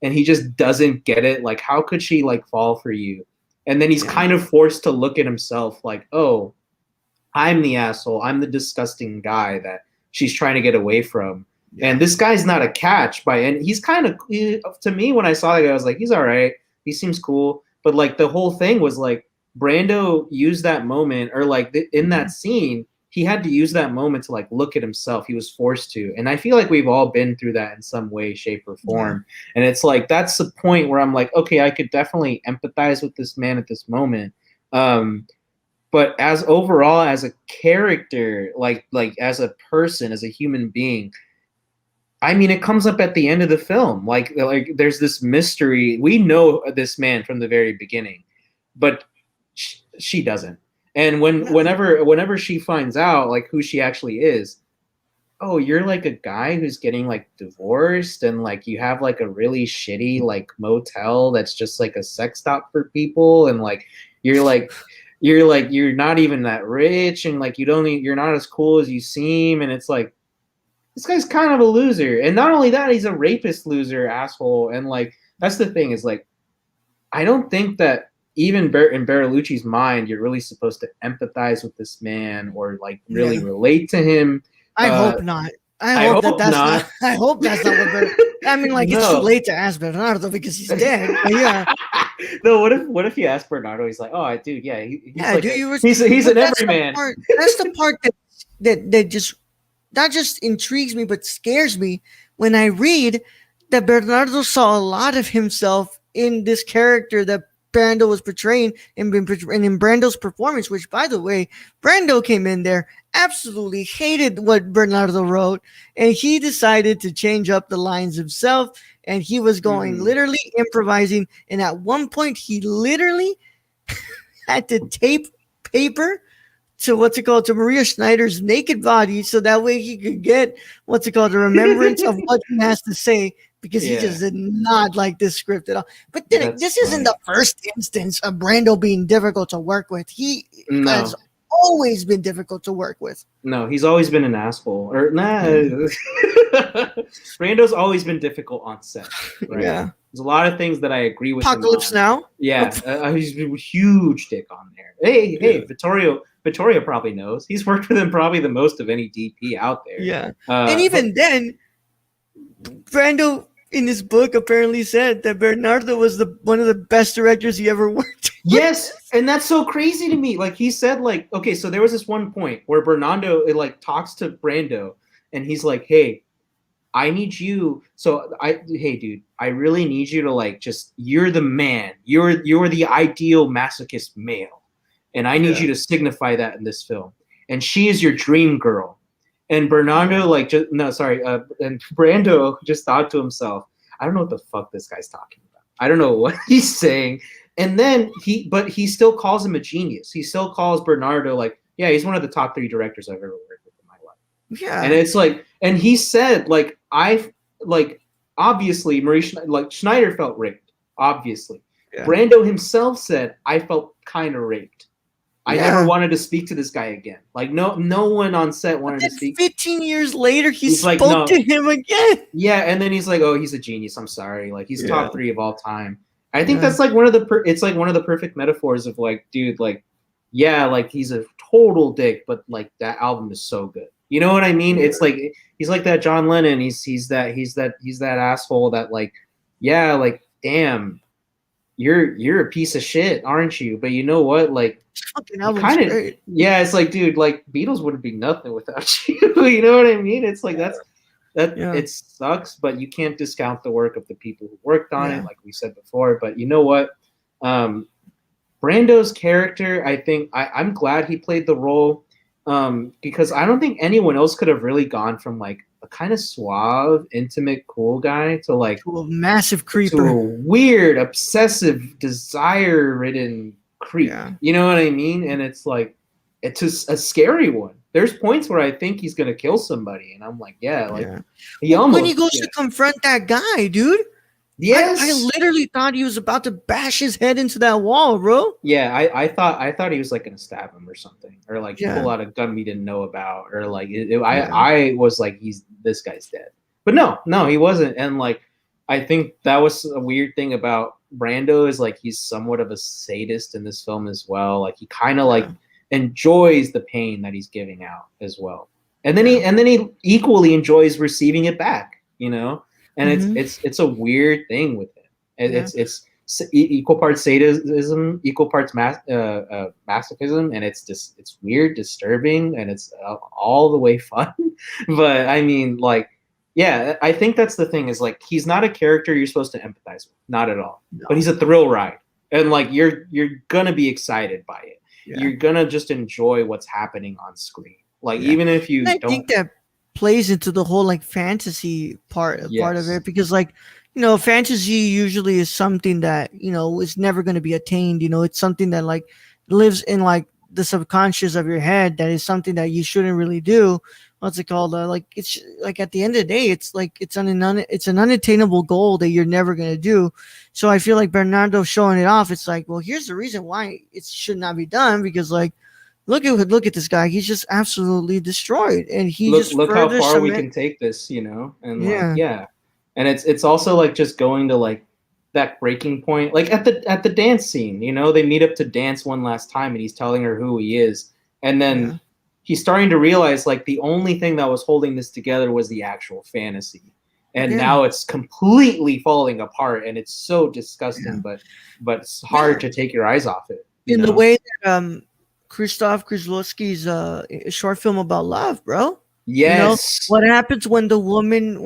and he just doesn't get it. Like, how could she like fall for you? And then he's kind of forced to look at himself like, oh, I'm the asshole. I'm the disgusting guy that she's trying to get away from. And this guy's not a catch he's kind of, to me, when I saw that guy, I was like, he's all right. He seems cool. But like, the whole thing was like, Brando used that moment, or like in that scene, he had to use that moment to like look at himself. He was forced to. And I feel like we've all been through that in some way, shape, or form. And it's like, that's the point where I'm like, okay, I could definitely empathize with this man at this moment. But as overall, as a character, like as a person, as a human being, I mean, it comes up at the end of the film. Like there's this mystery. We know this man from the very beginning, but she doesn't. And whenever she finds out like who she actually is, oh, you're like a guy who's getting like divorced, and like you have like a really shitty like motel that's just like a sex stop for people, and like you're not even that rich, and like you're not as cool as you seem, and it's like, this guy's kind of a loser. And not only that, he's a rapist loser, asshole. And like, that's the thing, is like, I don't think that even in Bertolucci's mind, you're really supposed to empathize with this man or like really relate to him. I hope not. I hope that that's not. not. I hope that's not what. I mean, like it's too No. late to ask Bernardo because he's dead. But yeah, No, what if you ask Bernardo? He's like, oh, dude, yeah, he's yeah. like Do you? he's But an everyman. That's the part that just not just intrigues me, but scares me when I read that Bernardo saw a lot of himself in this character that Brando was portraying and in Brando's performance, which, by the way, Brando came in there, absolutely hated what Bernardo wrote, and he decided to change up the lines himself, and he was going literally improvising, and at one point he literally had to tape paper to to Maria Schneider's naked body so that way he could get a remembrance of what he has to say because he just did not like this script at all. But then this isn't the first instance of Brando being difficult to work with. He has always been difficult to work with. No, he's always been an asshole. Or nah. Brando's always been difficult on set. Right? Yeah. There's a lot of things that I agree with. Apocalypse Now. Yeah, he's a huge dick on there. Hey, Vittorio probably knows. He's worked with him probably the most of any DP out there. Yeah, and even then, Brando in his book apparently said that Bernardo was one of the best directors he ever worked with. Yes, and that's so crazy to me. Like he said, like, okay, so there was this one point where Bernardo talks to Brando, and he's like, "Hey, I need you. Hey, dude, I really need you to you're the man. You're the ideal masochist male, and I need you to signify that in this film. And she is your dream girl." And Bernardo, and Brando just thought to himself, I don't know what the fuck this guy's talking about. I don't know what he's saying. And then he still calls him a genius. He still calls Bernardo he's one of the top 3 directors I've ever worked with in my life. Yeah. And it's and he said, obviously Schneider felt raped, obviously. Yeah. Brando himself said, I felt kind of raped. I never wanted to speak to this guy again. No one on set wanted to speak. 15 years later, he spoke to him again. Yeah, and then he's like, "Oh, he's a genius. I'm sorry. He's top 3 of all time." I think that's one of the one of the perfect metaphors of dude, he's a total dick, but that album is so good. You know what I mean? Yeah. It's he's like that John Lennon. He's that asshole that damn, you're a piece of shit, aren't you? But you know what? Fucking album's great. Yeah, it's dude, Beatles wouldn't be nothing without you. You know what I mean? It's it sucks, but you can't discount the work of the people who worked on it, like we said before. But you know what? Brando's character, I think I'm glad he played the role, because I don't think anyone else could have really gone from a kind of suave, intimate, cool guy to a massive creeper, to a weird, obsessive, desire-ridden creep. Yeah. You know what I mean? And it's it's a scary one. There's points where I think he's gonna kill somebody, and I'm he almost, when he goes to confront that guy, dude. Yes, I literally thought he was about to bash his head into that wall, bro. Yeah, I thought he was gonna stab him or something, or pull out a gun we didn't know about, or I was this guy's dead. But no, he wasn't. And I think that was a weird thing about Brando is he's somewhat of a sadist in this film as well. He kind of enjoys the pain that he's giving out as well, and then he equally enjoys receiving it back. You know. And it's a weird thing with him. It's equal parts sadism, equal parts masochism, and it's weird, disturbing, and it's all the way fun. But I mean, I think that's the thing is he's not a character you're supposed to empathize with, not at all. No. But he's a thrill ride, and you're gonna be excited by it. Yeah. You're gonna just enjoy what's happening on screen. Even if you don't. Think that plays into the whole fantasy part of it, because fantasy usually is something that is never going to be attained. It's something that lives in the subconscious of your head, that is something that you shouldn't really do. What's it called? It's at the end of the day, it's an unattainable goal that you're never going to do. So I feel Bernardo showing it off, it's well, here's the reason why it should not be done, because look at this guy. He's just absolutely destroyed, and look how far we can take this, and and it's also just going to that breaking point, at the dance scene. They meet up to dance one last time, and he's telling her who he is, and then he's starting to realize like the only thing that was holding this together was the actual fantasy. And now it's completely falling apart, and it's so disgusting, but it's hard to take your eyes off it. The way that Krzysztof Kieslowski's short film about love, bro. Yes. What happens when the woman,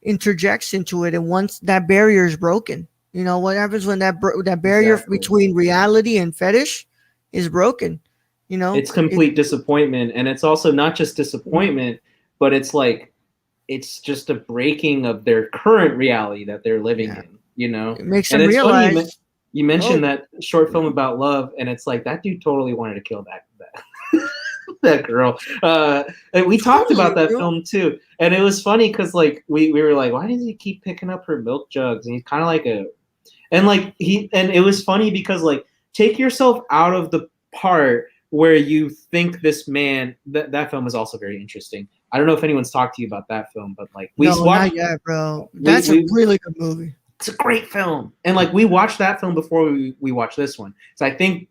interjects into it, and once that barrier is broken? What happens when that barrier between reality and fetish is broken? It's complete disappointment, and it's also not just disappointment, but it's like it's just a breaking of their current reality that they're living in. It makes them realize. Funny you mentioned that short film about love, and it's like that dude totally wanted to kill that that girl. And we talked about that film too, and it was funny because like we were like, why does he keep picking up her milk jugs? And he's kind of like and it was funny because like take yourself out of the part where you think this man. That film is also very interesting. I don't know if anyone's talked to you about that film, but like not yet, bro. That's a really good movie. It's a great film, and like we watched that film before we watched this one. So I think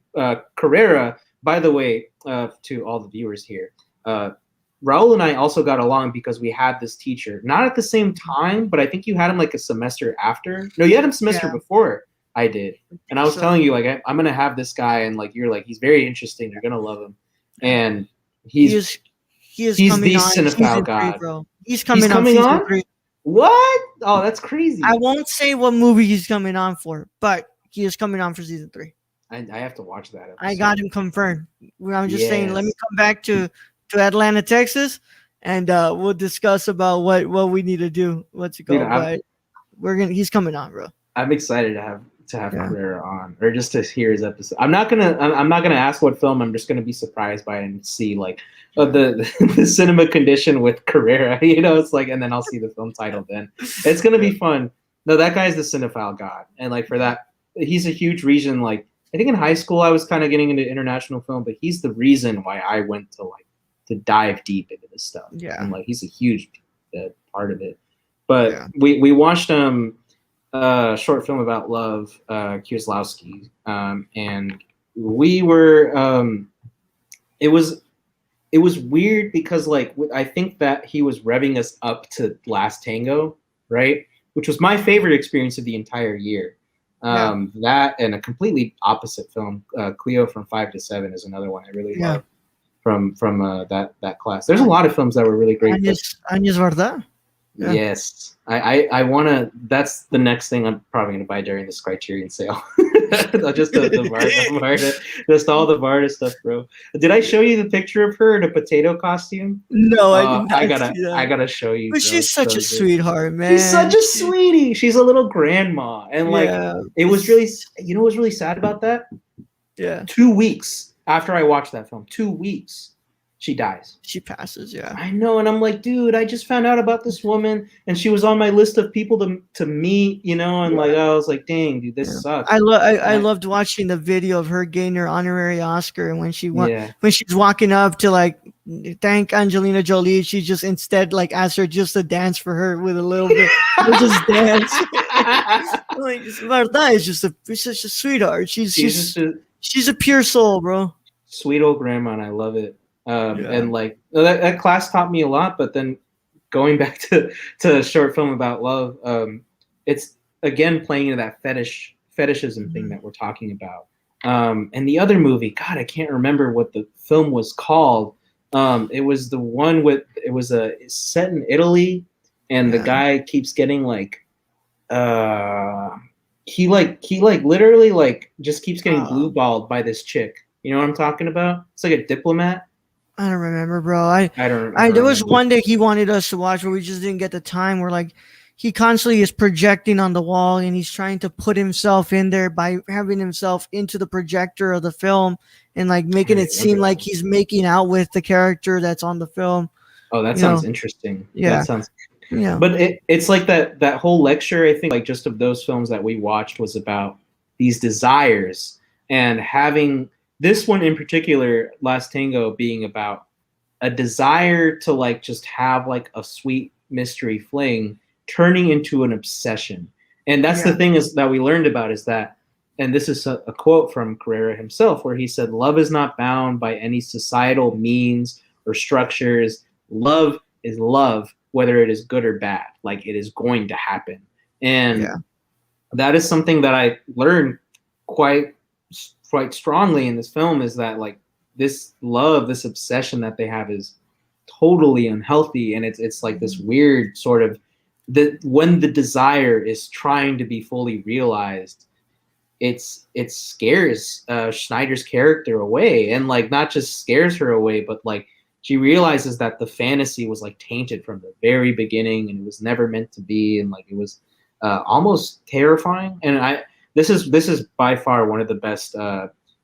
Carrera. By the way, to all the viewers here, Raul and I also got along because we had this teacher, not at the same time, but I think you had him like a semester after. No, you had him semester before I did, and I was telling you like I'm gonna have this guy, and like you're like he's very interesting. You're gonna love him, and he's the cinephile god. Bro. He's coming on? 3. What? Oh, that's crazy. I won't say what movie he's coming on for, but he is coming on for season 3. I have to watch that episode. I got him confirmed. I'm just saying, let me come back to Atlanta, Texas, and we'll discuss about what we need to do. What's it called? But he's coming on, bro. I'm excited to have Carrera on, or just to hear his episode. I'm not gonna ask what film. I'm just gonna be surprised by it and see like the cinema condition with Carrera. It's like, and then I'll see the film title. Then it's gonna be fun. No, that guy's the cinephile god, and like for that, he's a huge reason. Like I think in high school I was kind of getting into international film, but he's the reason why I went to dive deep into this stuff. Yeah, and like he's a huge part of it. But we watched short film about love, Kieslowski, and we were. It was weird because like I think that he was revving us up to Last Tango, right? Which was my favorite experience of the entire year. That and a completely opposite film, Cleo from 5 to 7 is another one I really love from that class. There's a lot of films that were really great. Años Verdad. Yeah. Yes, I want to. That's the next thing I'm probably going to buy during this Criterion sale. Just the Varda, just all the Varda stuff, bro. Did I show you the picture of her in a potato costume? No, I didn't. I gotta show you. But she's such a sweetheart, man. She's such a sweetie. She's a little grandma, and like it was really. You know what was really sad about that? Yeah. 2 weeks after I watched that film, 2 weeks. She dies. She passes, yeah. I know, and I'm like, dude, I just found out about this woman, and she was on my list of people to meet, and like I was like, dang, dude, this sucks. I loved watching the video of her getting her honorary Oscar, and when she's walking up to like thank Angelina Jolie, she just instead like asked her just to dance for her with a little bit, just dance. Like Marta is just a sweetheart. She's a pure soul, bro. Sweet old grandma, and I love it. And like that class taught me a lot, but then going back to a short film about love, it's again playing into that fetishism thing that we're talking about. And the other movie, God, I can't remember what the film was called. It was the one it's set in Italy, and the guy keeps getting like, he literally like just keeps getting blue balled by this chick. You know what I'm talking about? It's like a diplomat. I don't remember, bro. I don't remember. There was one that he wanted us to watch where we just didn't get the time. Where like he constantly is projecting on the wall, and he's trying to put himself in there by having himself into the projector of the film and like making it seem like he's making out with the character that's on the film. Oh, that sounds interesting. Yeah, that sounds. Yeah, but it's like that whole lecture. I think like just of those films that we watched was about these desires and having. This one in particular, Last Tango, being about a desire to like just have like a sweet mystery fling turning into an obsession. And that's the thing is that we learned about is that and this is a quote from Carrera himself, where he said, "Love is not bound by any societal means or structures. Love is love, whether it is good or bad. Like, it is going to happen." And that is something that I learned quite strongly in this film, is that like this love, this obsession that they have is totally unhealthy, and it's like this weird sort of when the desire is trying to be fully realized, it scares Schneider's character away, and like not just scares her away, but like she realizes that the fantasy was like tainted from the very beginning, and it was never meant to be, and like it was almost terrifying. And this is by far one of the best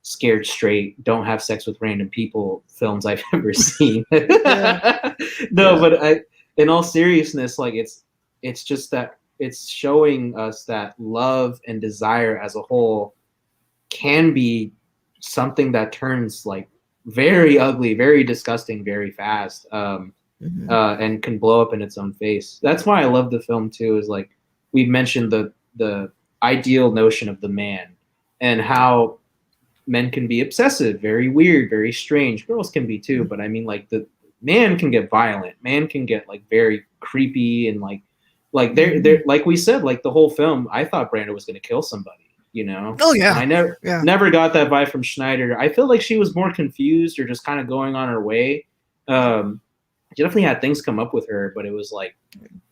scared straight, don't have sex with random people films I've ever seen. But in all seriousness, like it's just that it's showing us that love and desire as a whole can be something that turns like very ugly, very disgusting, very fast, and can blow up in its own face. That's why I love the film too, is like we've mentioned the ideal notion of the man and how men can be obsessive, very weird, very strange. Girls can be too, but I mean, like the man can get violent. Man can get like very creepy, and like they're like we said, like the whole film, I thought Brando was going to kill somebody, you know? Oh yeah. And I never got that vibe from Schneider. I feel like she was more confused or just kind of going on her way. She definitely had things come up with her, but it was like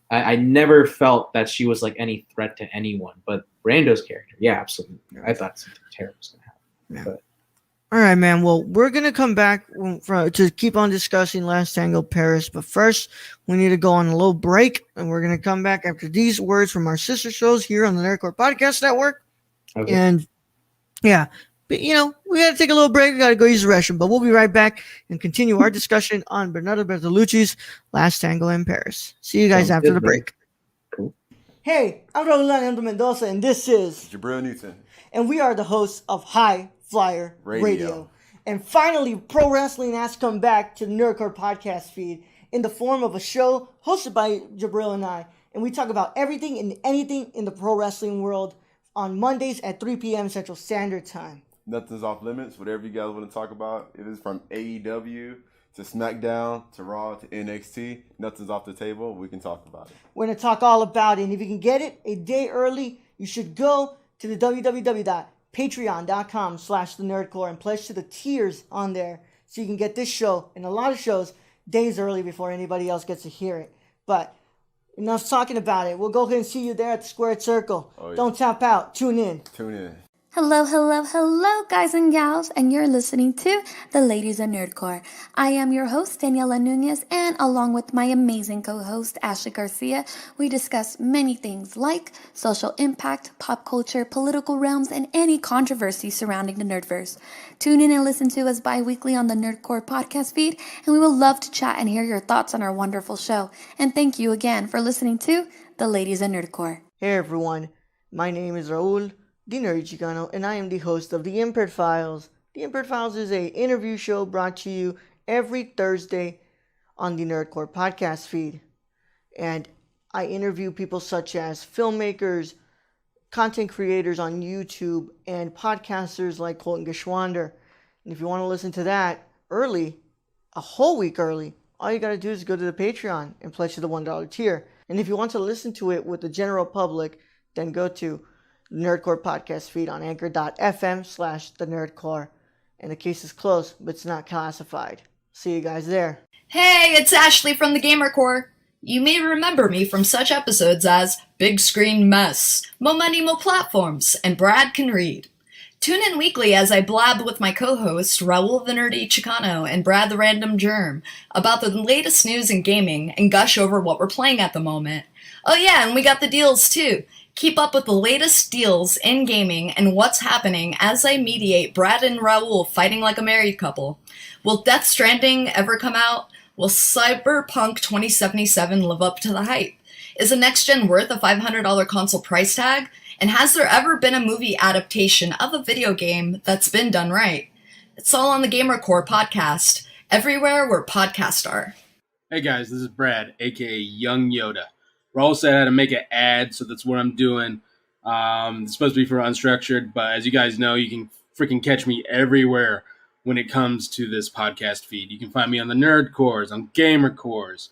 I never felt that she was like any threat to anyone. But Brando's character, yeah, absolutely. I thought something terrible was going to happen. Yeah. But all right, man. Well, we're going to come back to keep on discussing Last Tango Paris. But first, we need to go on a little break. And we're going to come back after these words from our sister shows here on the Nerdcore Podcast Network. Okay. And, yeah. But, you know, we got to take a little break. We got to go use the restroom. But we'll be right back and continue our discussion on Bernardo Bertolucci's Last Tango in Paris. See you guys after the break. Cool. Hey, I'm Raul Mendoza, and this is Jabril Newton. And we are the hosts of High Flyer Radio. And finally, pro wrestling has come back to the Nerdcore podcast feed in the form of a show hosted by Jabril and I. And we talk about everything and anything in the pro wrestling world on Mondays at 3 p.m. Central Standard Time. Nothing's off limits. Whatever you guys want to talk about, it is from AEW to SmackDown to Raw to NXT. Nothing's off the table. We can talk about it. We're going to talk all about it. And if you can get it a day early, you should go to the www.patreon.com/thenerdcore and pledge to the tiers on there so you can get this show and a lot of shows days early before anybody else gets to hear it. But enough talking about it. We'll go ahead and see you there at the Squared Circle. Oh, yeah. Don't tap out. Tune in. Tune in. Hello, hello, hello, guys and gals, and you're listening to The Ladies of Nerdcore. I am your host, Daniela Nunez, and along with my amazing co-host, Ashley Garcia, we discuss many things like social impact, pop culture, political realms, and any controversy surrounding the Nerdverse. Tune in and listen to us bi-weekly on the Nerdcore podcast feed, and we will love to chat and hear your thoughts on our wonderful show. And thank you again for listening to The Ladies of Nerdcore. Hey everyone, my name is Raul the Nerdy Chicano, and I am the host of The Impaired Files. The Impaired Files is an interview show brought to you every Thursday on the Nerdcore podcast feed. And I interview people such as filmmakers, content creators on YouTube, and podcasters like Colton Geschwander. And if you want to listen to that early, a whole week early, all you got to do is go to the Patreon and pledge to the $1 tier. And if you want to listen to it with the general public, then go to Nerdcore podcast feed on anchor.fm/the Nerdcore. And the case is closed, but it's not classified. See you guys there. Hey, it's Ashley from the Gamer Core. You may remember me from such episodes as Big Screen Mess, Mo Money Mo Platforms, and Brad Can Read. Tune in weekly as I blab with my co-hosts Raul the Nerdy Chicano and Brad the Random Germ about the latest news in gaming and gush over what we're playing at the moment. Oh yeah, and we got the deals too. Keep up with the latest deals in gaming and what's happening as I mediate Brad and Raul fighting like a married couple. Will Death Stranding ever come out? Will Cyberpunk 2077 live up to the hype? Is a next-gen worth a $500 console price tag? And has there ever been a movie adaptation of a video game that's been done right? It's all on the Gamer Core podcast, everywhere where podcasts are. Hey guys, this is Brad, aka Young Yoda. Raul said I had to make an ad, so that's what I'm doing. It's supposed to be for unstructured, but as you guys know, you can freaking catch me everywhere when it comes to this podcast feed. You can find me on the Nerd Cores, on Gamer Cores,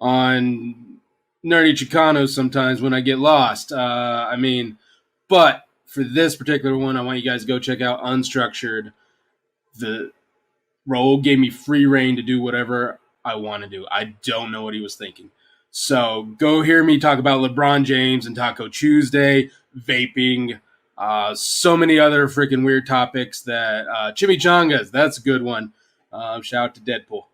on Nerdy Chicanos sometimes when I get lost. But for this particular one, I want you guys to go check out Unstructured. The Raul gave me free reign to do whatever I want to do. I don't know what he was thinking. So go hear me talk about LeBron James and Taco Tuesday, vaping, so many other freaking weird topics that chimichangas, that's a good one. Shout out to Deadpool.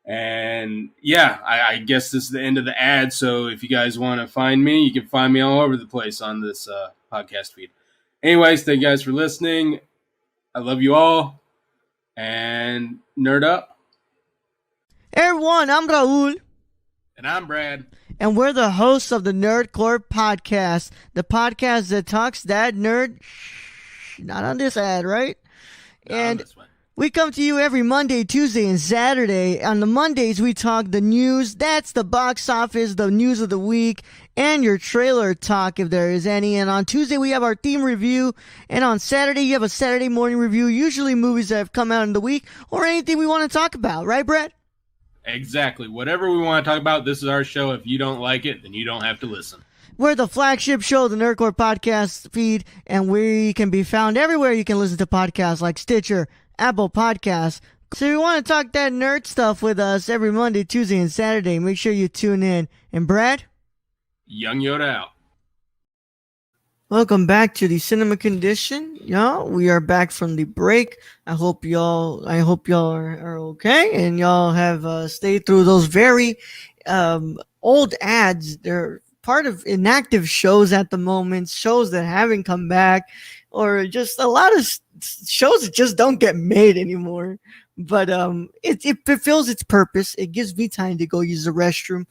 And yeah, I guess this is the end of the ad. So if you guys want to find me, you can find me all over the place on this podcast feed. Anyways, thank you guys for listening. I love you all. And nerd up. Hey everyone, I'm Raul. And I'm Brad. And we're the hosts of the Nerdcore Podcast, the podcast that talks that nerd. Not on this ad, right? Not and on this one. we come to you every Monday, Tuesday, and Saturday. On the Mondays, we talk the news. That's the box office, the news of the week, and your trailer talk if there is any. And on Tuesday, we have our theme review. And on Saturday, you have a Saturday morning review, usually movies that have come out in the week or anything we want to talk about. Right, Brett? Exactly. Whatever we want to talk about, this is our show. If you don't like it, then you don't have to listen. We're the flagship show of the Nerdcore Podcast feed, and we can be found everywhere you can listen to podcasts like Stitcher, Apple Podcasts. So if you want to talk that nerd stuff with us every Monday, Tuesday, and Saturday, make sure you tune in. And Brad? Young Yoda out. Welcome back to the Cinema Condition, y'all. We are back from the break. I hope y'all are okay, and y'all have stayed through those very old ads. They're part of inactive shows at the moment, shows that haven't come back, or just a lot of shows that just don't get made anymore. But it fulfills its purpose. It gives me time to go use the restroom.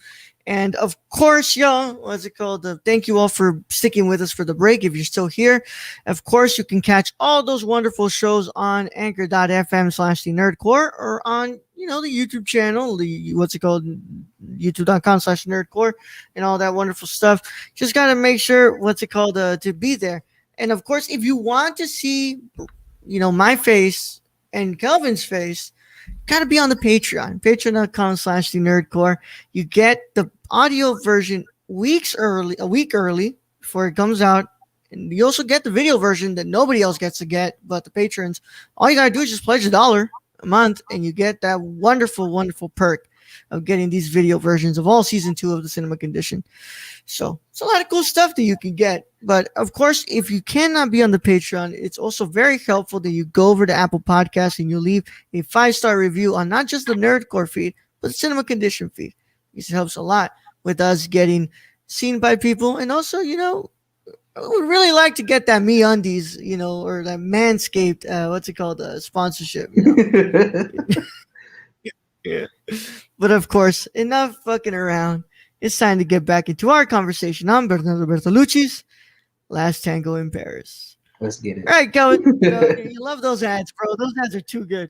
And of course, y'all, what's it called? Thank you all for sticking with us for the break. If you're still here, of course, you can catch all those wonderful shows on anchor.fm/the-nerdcore or on, the YouTube channel, youtube.com/nerdcore and all that wonderful stuff. Just got to make sure, to be there. And of course, if you want to see, my face and Kelvin's face, got to be on the Patreon, patreon.com/the-nerdcore. You get the audio version a week early before it comes out. And you also get the video version that nobody else gets to get but the patrons. All you got to do is just pledge $1 a month, and you get that wonderful, wonderful perk of getting these video versions of all season 2 of the Cinema Condition. So it's a lot of cool stuff that you can get. But of course, if you cannot be on the Patreon, it's also very helpful that you go over to Apple Podcasts and you leave a 5-star review on not just the Nerdcore feed, but the Cinema Condition feed. It helps a lot with us getting seen by people. And also, I would really like to get that MeUndies, or that Manscaped, sponsorship, Yeah. But of course, enough fucking around. It's time to get back into our conversation on Bernardo Bertolucci's Last Tango in Paris. Let's get it. All right, Kelvin. You love those ads, bro. Those ads are too good.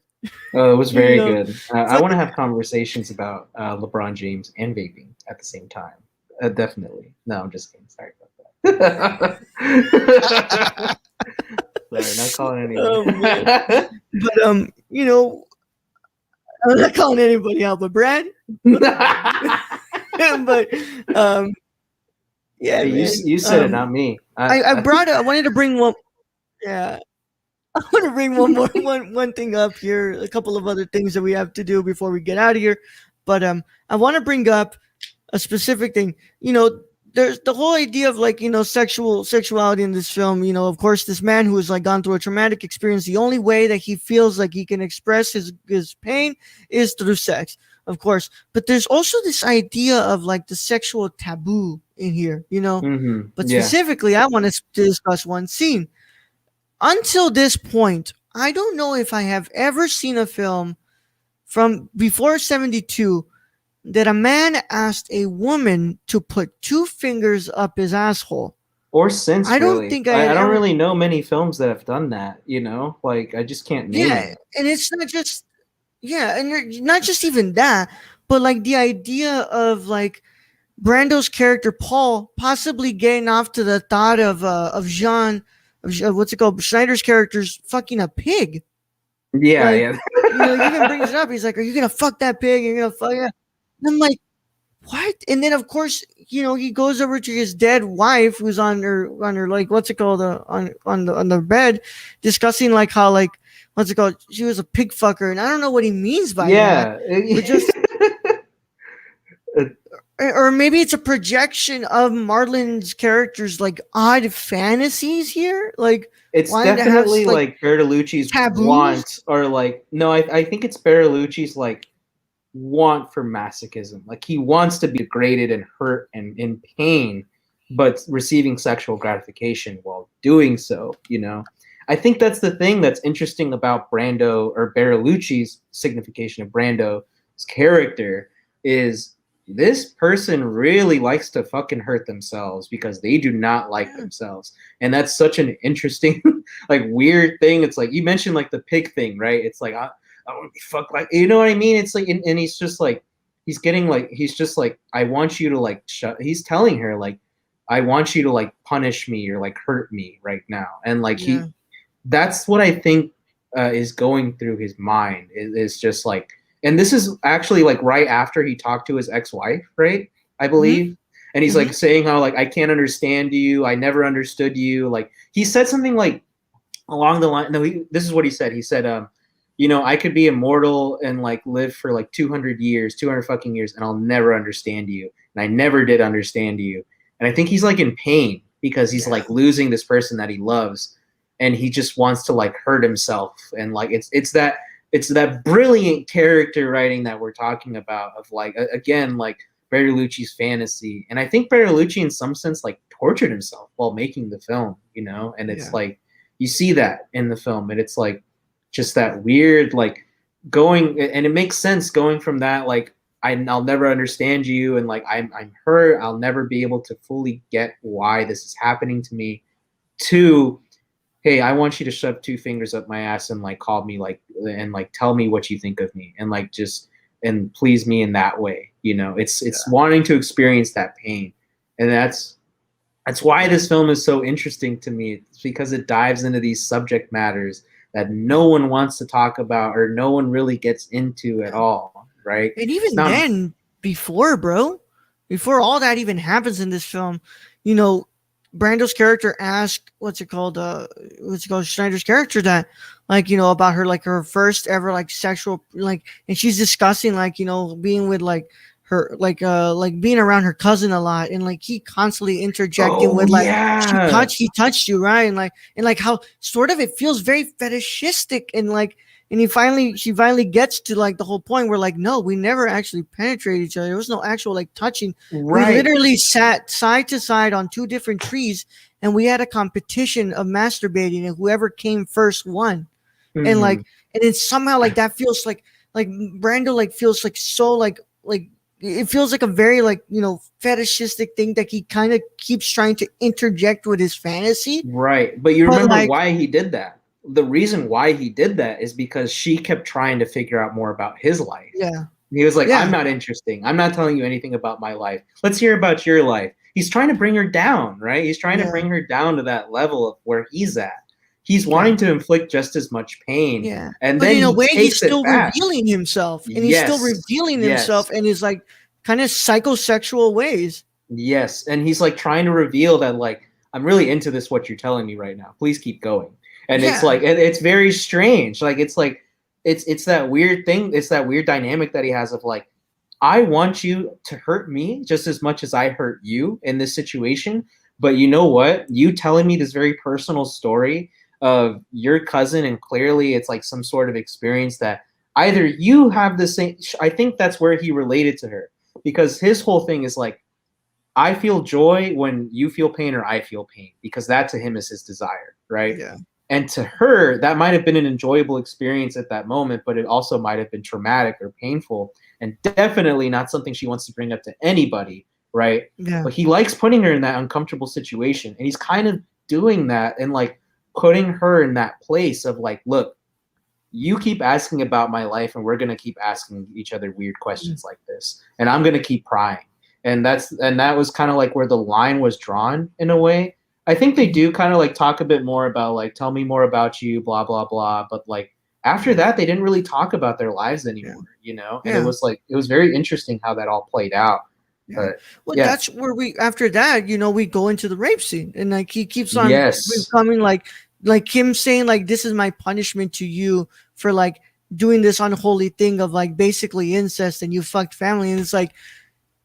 Oh, it was very good. I want to have conversations about LeBron James and vaping at the same time. Definitely. No, I'm just kidding. Sorry about that. Sorry, not calling anyone. Oh, man. But I'm not calling anybody out, but Brad. But yeah, you said it, not me. I wanted to bring one. Yeah, I want to bring one thing up here. A couple of other things that we have to do before we get out of here. But I want to bring up a specific thing. There's the whole idea of sexuality in this film. Of course, this man who has gone through a traumatic experience, the only way that he feels like he can express his pain is through sex, of course. But there's also this idea of the sexual taboo in here, Mm-hmm. But specifically, I want to discuss one scene. Until this point, I don't know if I have ever seen a film from before 1972 that a man asked a woman to put 2 fingers up his asshole. Or since I don't really. think I don't really know many films that have done that, I just can't name it. And it's not just and you're not just even that, but the idea of Brando's character Paul possibly getting off to the thought of Jean, what's it called? Schneider's character's fucking a pig. Yeah, Like, yeah. He even brings it up. He's like, "Are you gonna fuck that pig? You're gonna fuck it?" And I'm like, "What?" And then of course, he goes over to his dead wife, who's on her like what's it called on the bed, discussing like how like what's it called? She was a pig fucker, and I don't know what he means by that. But just or maybe it's a projection of Marlon's character's like odd fantasies here. Like it's wanting to have, definitely like Bertolucci's taboos? want, or like no, I think it's Bertolucci's like want for masochism. Like he wants to be degraded and hurt and in pain, but receiving sexual gratification while doing so. I think that's the thing that's interesting about Brando, or Bertolucci's signification of Brando's character, is this person really likes to fucking hurt themselves because they do not like themselves. And that's such an interesting, like weird thing. It's like, you mentioned like the pig thing, right? It's like, I want to be fucked, like, you know what I mean? It's like, and he's just like, he's just like, I want you to like, he's telling her like, I want you to like punish me or like hurt me right now. And like, that's what I think is going through his mind is just like, and this is actually like right after he talked to his ex-wife, right? I believe. Mm-hmm. And he's like saying how like, I can't understand you. I never understood you. Like he said something like along the line. No, this is what he said. He said, I could be immortal and like live for like 200 fucking years, and I'll never understand you. And I never did understand you. And I think he's like in pain because he's like losing this person that he loves, and he just wants to like hurt himself. And like, it's that brilliant character writing that we're talking about of like, again, like Bertolucci's fantasy. And I think Bertolucci in some sense like tortured himself while making the film, and it's like, you see that in the film, and it's like just that weird, like going, and it makes sense going from that, like, I'll never understand you. And like, I'm hurt. I'll never be able to fully get why this is happening to me, to, hey, I want you to shove 2 fingers up my ass and like call me like, and like tell me what you think of me, and like just, and please me in that way. It's wanting to experience that pain. And that's why this film is so interesting to me. It's because it dives into these subject matters that no one wants to talk about, or no one really gets into at all. Right. And even then, before all that even happens in this film, Brando's character asked Schneider's character that, like, about her, like her first ever like sexual, like, and she's discussing like, being with like her, like being around her cousin a lot, and like he constantly interjecting with like, he touched you, right? And like how sort of it feels very fetishistic, and like, and she finally gets to like the whole point where like, no, we never actually penetrated each other. There was no actual like touching. Right. We literally sat side to side on 2 different trees, and we had a competition of masturbating, and whoever came first won. Mm-hmm. And like, and then somehow like that feels like Brando like feels like so like it feels like a very like, fetishistic thing that he kind of keeps trying to interject with his fantasy. Right. But you remember like, why he did that? The reason why he did that is because she kept trying to figure out more about his life. Yeah. He was like, I'm not interesting. I'm not telling you anything about my life. Let's hear about your life. He's trying to bring her down, right? He's trying to bring her down to that level of where he's at. He's wanting to inflict just as much pain. Yeah. And but then in a way, he's still revealing himself. And he's still revealing himself in his like kind of psychosexual ways. Yes. And he's like trying to reveal that like, I'm really into this, what you're telling me right now. Please keep going. And it's like, it's very strange. Like, it's that weird thing. It's that weird dynamic that he has of like, I want you to hurt me just as much as I hurt you in this situation. But you know what? You telling me this very personal story of your cousin, and clearly it's like some sort of experience that either you have the same, I think that's where he related to her, because his whole thing is like, I feel joy when you feel pain or I feel pain, because that to him is his desire, right? Yeah. And to her, that might have been an enjoyable experience at that moment, but it also might have been traumatic or painful, and definitely not something she wants to bring up to anybody, right? Yeah. But he likes putting her in that uncomfortable situation, and he's kind of doing that and like putting her in that place of like, look, you keep asking about my life, and we're going to keep asking each other weird questions like this, and I'm going to keep prying. and that was kind of like where the line was drawn in a way. I think they do kind of like talk a bit more about like, tell me more about you, blah blah blah, but like after that they didn't really talk about their lives anymore, you know. And it was like, it was very interesting how that all played out. But well, that's where we, after that, you know, we go into the rape scene, and like he keeps on becoming like him saying like, this is my punishment to you for like doing this unholy thing of like basically incest, and you fucked family. And it's like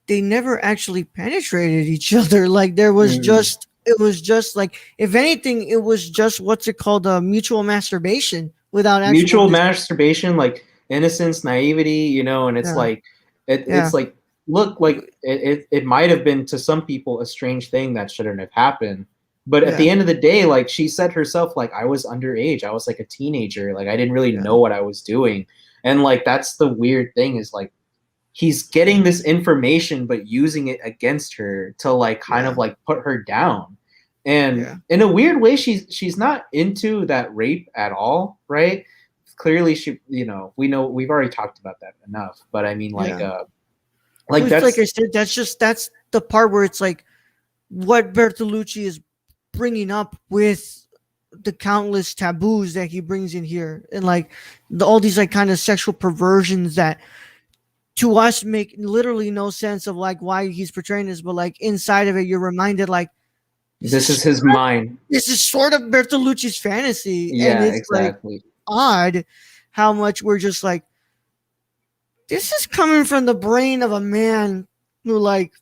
they never actually penetrated each other. Like there was just, it was just like, if anything, it was just what's it called, mutual masturbation without actual mutual masturbation, like innocence, naivety, you know. And it's like it's like, look, like it might have been to some people a strange thing that shouldn't have happened, but at the end of the day, like she said herself, like I was underage, I was like a teenager, like I didn't really know what I was doing. And like that's the weird thing, is like he's getting this information but using it against her to like kind of like put her down. And in a weird way, she's not into that rape at all, right? Clearly she, you know, we've already talked about that enough, but I mean like that's, like I said, that's the part where it's like what Bertolucci is bringing up with the countless taboos that he brings in here, and like all these like kind of sexual perversions that to us make literally no sense of like why he's portraying this, but like inside of it you're reminded like this is his mind. This is sort of Bertolucci's fantasy. Yeah, and it's exactly. Like odd how much we're just like, this is coming from the brain of a man who like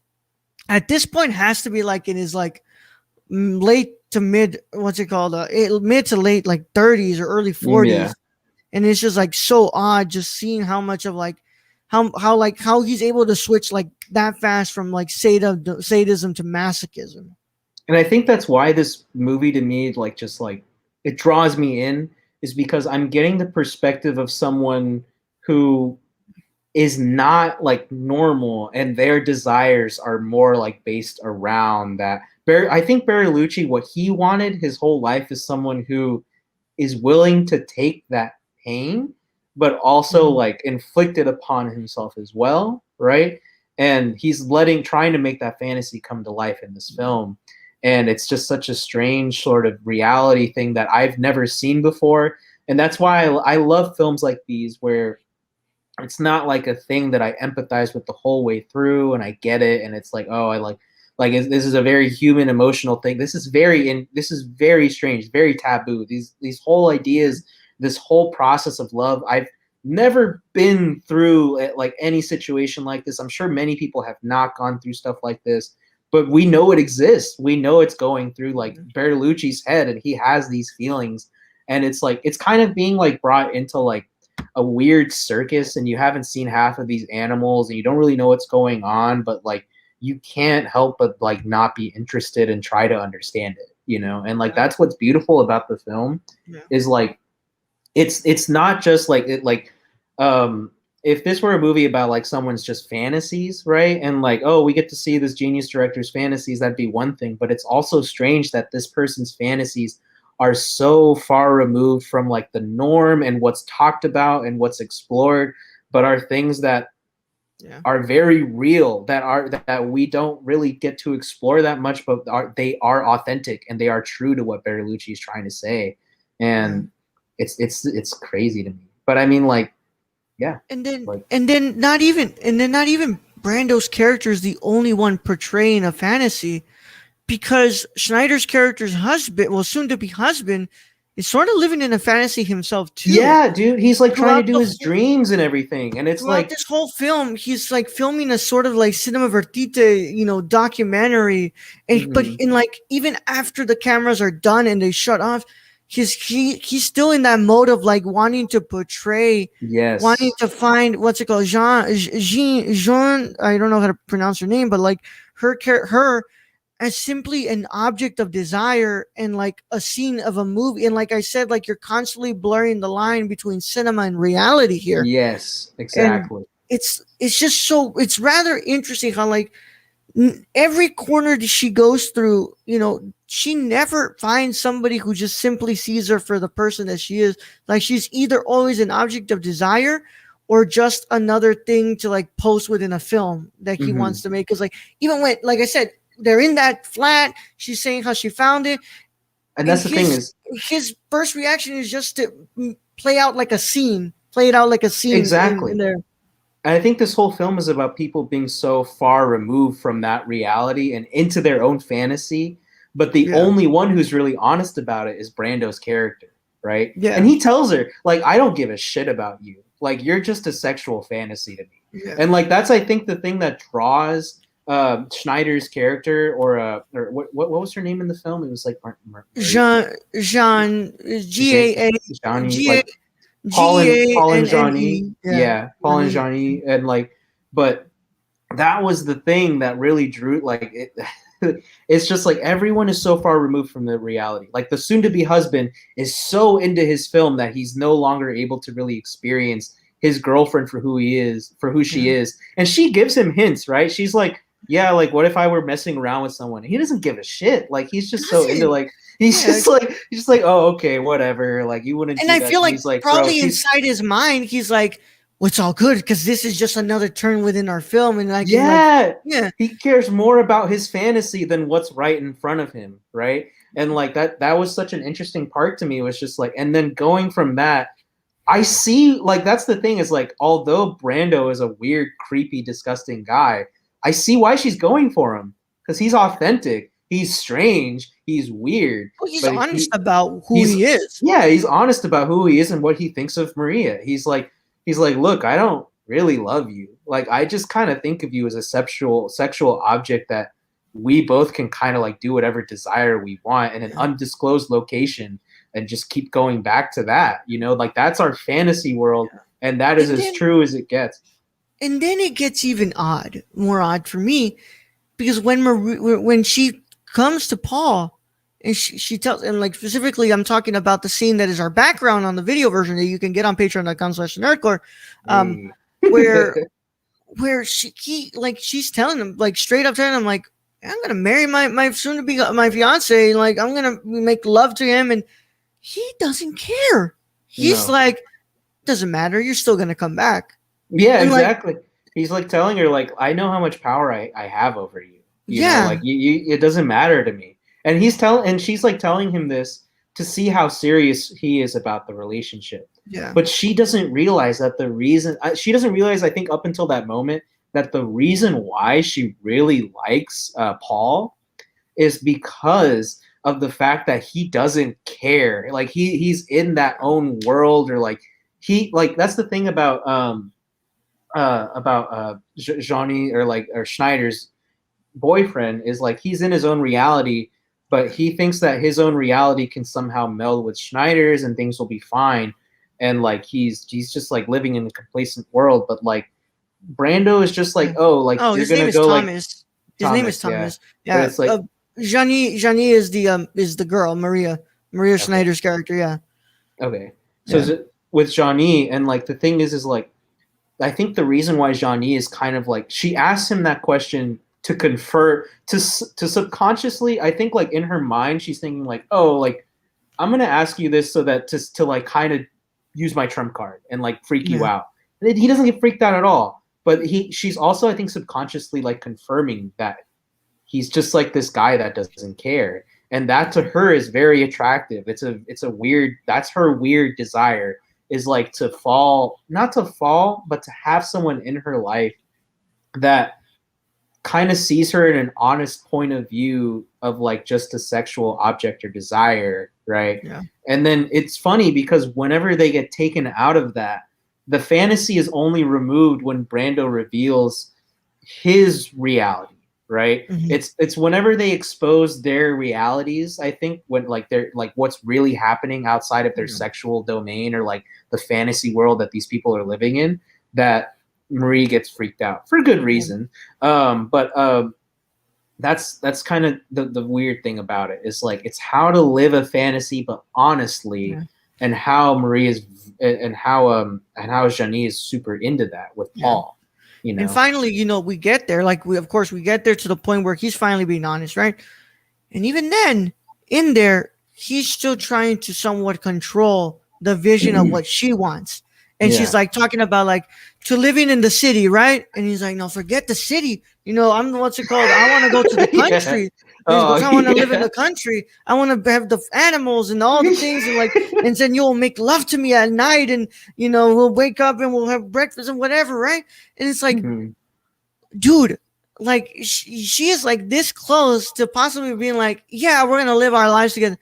at this point has to be like in his like late to mid, what's it called, mid to late like 30s or early 40s. And it's just like so odd just seeing how much of like how he's able to switch like that fast from like sadism to masochism. And I think that's why this movie to me, like, just like it draws me in, is because I'm getting the perspective of someone who is not like normal, and their desires are more like based around that. I think Bertolucci, what he wanted his whole life is someone who is willing to take that pain, but also like inflict it upon himself as well, right? And he's trying to make that fantasy come to life in this film. And it's just such a strange sort of reality thing that I've never seen before. And that's why I love films like these, where it's not like a thing that I empathize with the whole way through and I get it. And it's like, oh, I like this is a very human, emotional thing. This is very strange, very taboo. These whole ideas, this whole process of love, I've never been through like any situation like this. I'm sure many people have not gone through stuff like this. But we know it exists. We know it's going through like Bertolucci's head, and he has these feelings. And it's like, it's kind of being like brought into like a weird circus, and you haven't seen half of these animals and you don't really know what's going on, but like you can't help but like not be interested and try to understand it, you know? And like that's what's beautiful about the film is like it's not just like it like if this were a movie about like someone's just fantasies, right? And like, oh, we get to see this genius director's fantasies, that'd be one thing. But it's also strange that this person's fantasies are so far removed from like the norm and what's talked about and what's explored, but are things that are very real, that we don't really get to explore that much, but they are authentic and they are true to what Bertolucci is trying to say. And it's crazy to me. But I mean, like, and then not even Brando's character is the only one portraying a fantasy, because Schneider's character's husband, well, soon to be husband, is sort of living in a fantasy himself too. Yeah, dude, he's like trying to do his dreams and everything, and it's like this whole film, he's like filming a sort of like cinema verite, you know, documentary, and but in like even after the cameras are done and they shut off, he's still in that mode of like wanting to portray, wanting to find what's it called, Jean, I don't know how to pronounce her name, but like her as simply an object of desire and like a scene of a movie. And like I said, like you're constantly blurring the line between cinema and reality here. Yes, exactly. And it's just so, it's rather interesting how like every corner that she goes through, you know, she never finds somebody who just simply sees her for the person that she is. Like she's either always an object of desire or just another thing to like post within a film that he wants to make. Because like even when, like I said, they're in that flat, she's saying how she found it, and that's the thing is his first reaction is just to play it out like a scene exactly in there. And I think this whole film is about people being so far removed from that reality and into their own fantasy. But the only one who's really honest about it is Brando's character, right? Yeah. And he tells her, like, I don't give a shit about you. Like, you're just a sexual fantasy to me. Yeah. And like that's I think the thing that draws Schneider's character, or what was her name in the film? It was like Jean G-A-A Johnny, like Paul and Johnny, Paul and Johnny, and like, but that was the thing that really drew like it. It's just like everyone is so far removed from the reality. Like the soon-to-be husband is so into his film that he's no longer able to really experience his girlfriend for who she is, and she gives him hints, right? She's like, yeah, like what if I were messing around with someone? He doesn't give a shit. Like he's just so into like he's just like oh okay whatever. Like you wouldn't. And I feel like probably inside his mind he's like, well, it's all good because this is just another turn within our film, and like he cares more about his fantasy than what's right in front of him, right? And like that was such an interesting part to me. It was just like, and then going from that, I see like that's the thing is like although Brando is a weird, creepy, disgusting guy, I see why she's going for him because he's authentic. He's strange. He's weird. Well, he's honest about who he is. Yeah, he's honest about who he is and what he thinks of Maria. He's like, look, I don't really love you. Like, I just kind of think of you as a sexual object that we both can kind of like do whatever desire we want in an undisclosed location and just keep going back to that. You know, like that's our fantasy world, and that is as true as it gets. And then it gets even more odd for me, because when she comes to Paul and she tells, and like specifically, I'm talking about the scene that is our background on the video version that you can get on patreon.com/nerdcore, where she's telling him, like straight up telling him, like, I'm gonna marry my soon to be my fiance, like I'm gonna make love to him, and he doesn't care. He's like, doesn't matter, you're still gonna come back. Yeah, and exactly. Like, he's like telling her, like, I know how much power I have over you. You know, like you it doesn't matter to me. And she's like telling him this to see how serious he is about the relationship. Yeah. But she doesn't realize that I think up until that moment, that the reason why she really likes Paul is because of the fact that he doesn't care. Like he's in that own world, or like that's the thing about Johnny or Schneider's boyfriend is like he's in his own reality, but he thinks that his own reality can somehow meld with Schneider's and things will be fine, and like he's just like living in a complacent world. But like Brando is just like, his name is Thomas. His name is Thomas. Yeah, it's like Johnny is the girl, Maria Schneider's character. Yeah. Okay, so with Johnny, and like the thing is like, I think the reason why Johnny is kind of like, she asked him that question to confer to subconsciously, I think like in her mind she's thinking like, oh, like I'm gonna ask you this so that to like kind of use my trump card and like freak you out. And he doesn't get freaked out at all, but she's also I think subconsciously like confirming that he's just like this guy that doesn't care, and that to her is very attractive. It's a weird, that's her weird desire, is like not to fall, but to have someone in her life that kind of sees her in an honest point of view of like just a sexual object or desire, right? Yeah. And then it's funny because whenever they get taken out of that, the fantasy is only removed when Brando reveals his reality, right? Mm-hmm. It's whenever they expose their realities, I think, when like they're like what's really happening outside of their sexual domain or like the fantasy world that these people are living in, that Marie gets freaked out for good reason. But that's kind of the weird thing about it, is like it's how to live a fantasy but honestly, and how Marie is and how Janie is super into that with Paul. You know? And finally, we get there. Like we get there to the point where he's finally being honest, right? And even then, in there, he's still trying to somewhat control the vision of what she wants. And she's like talking about like to living in the city, right? And he's like, no, forget the city. You know, I'm what's it called? I want to go to the country. I want to live in the country. I want to have the animals and all the things, and like, and then you'll make love to me at night, and you know, we'll wake up and we'll have breakfast and whatever, right? And it's like, dude, like she is like this close to possibly being like, yeah, we're gonna live our lives together.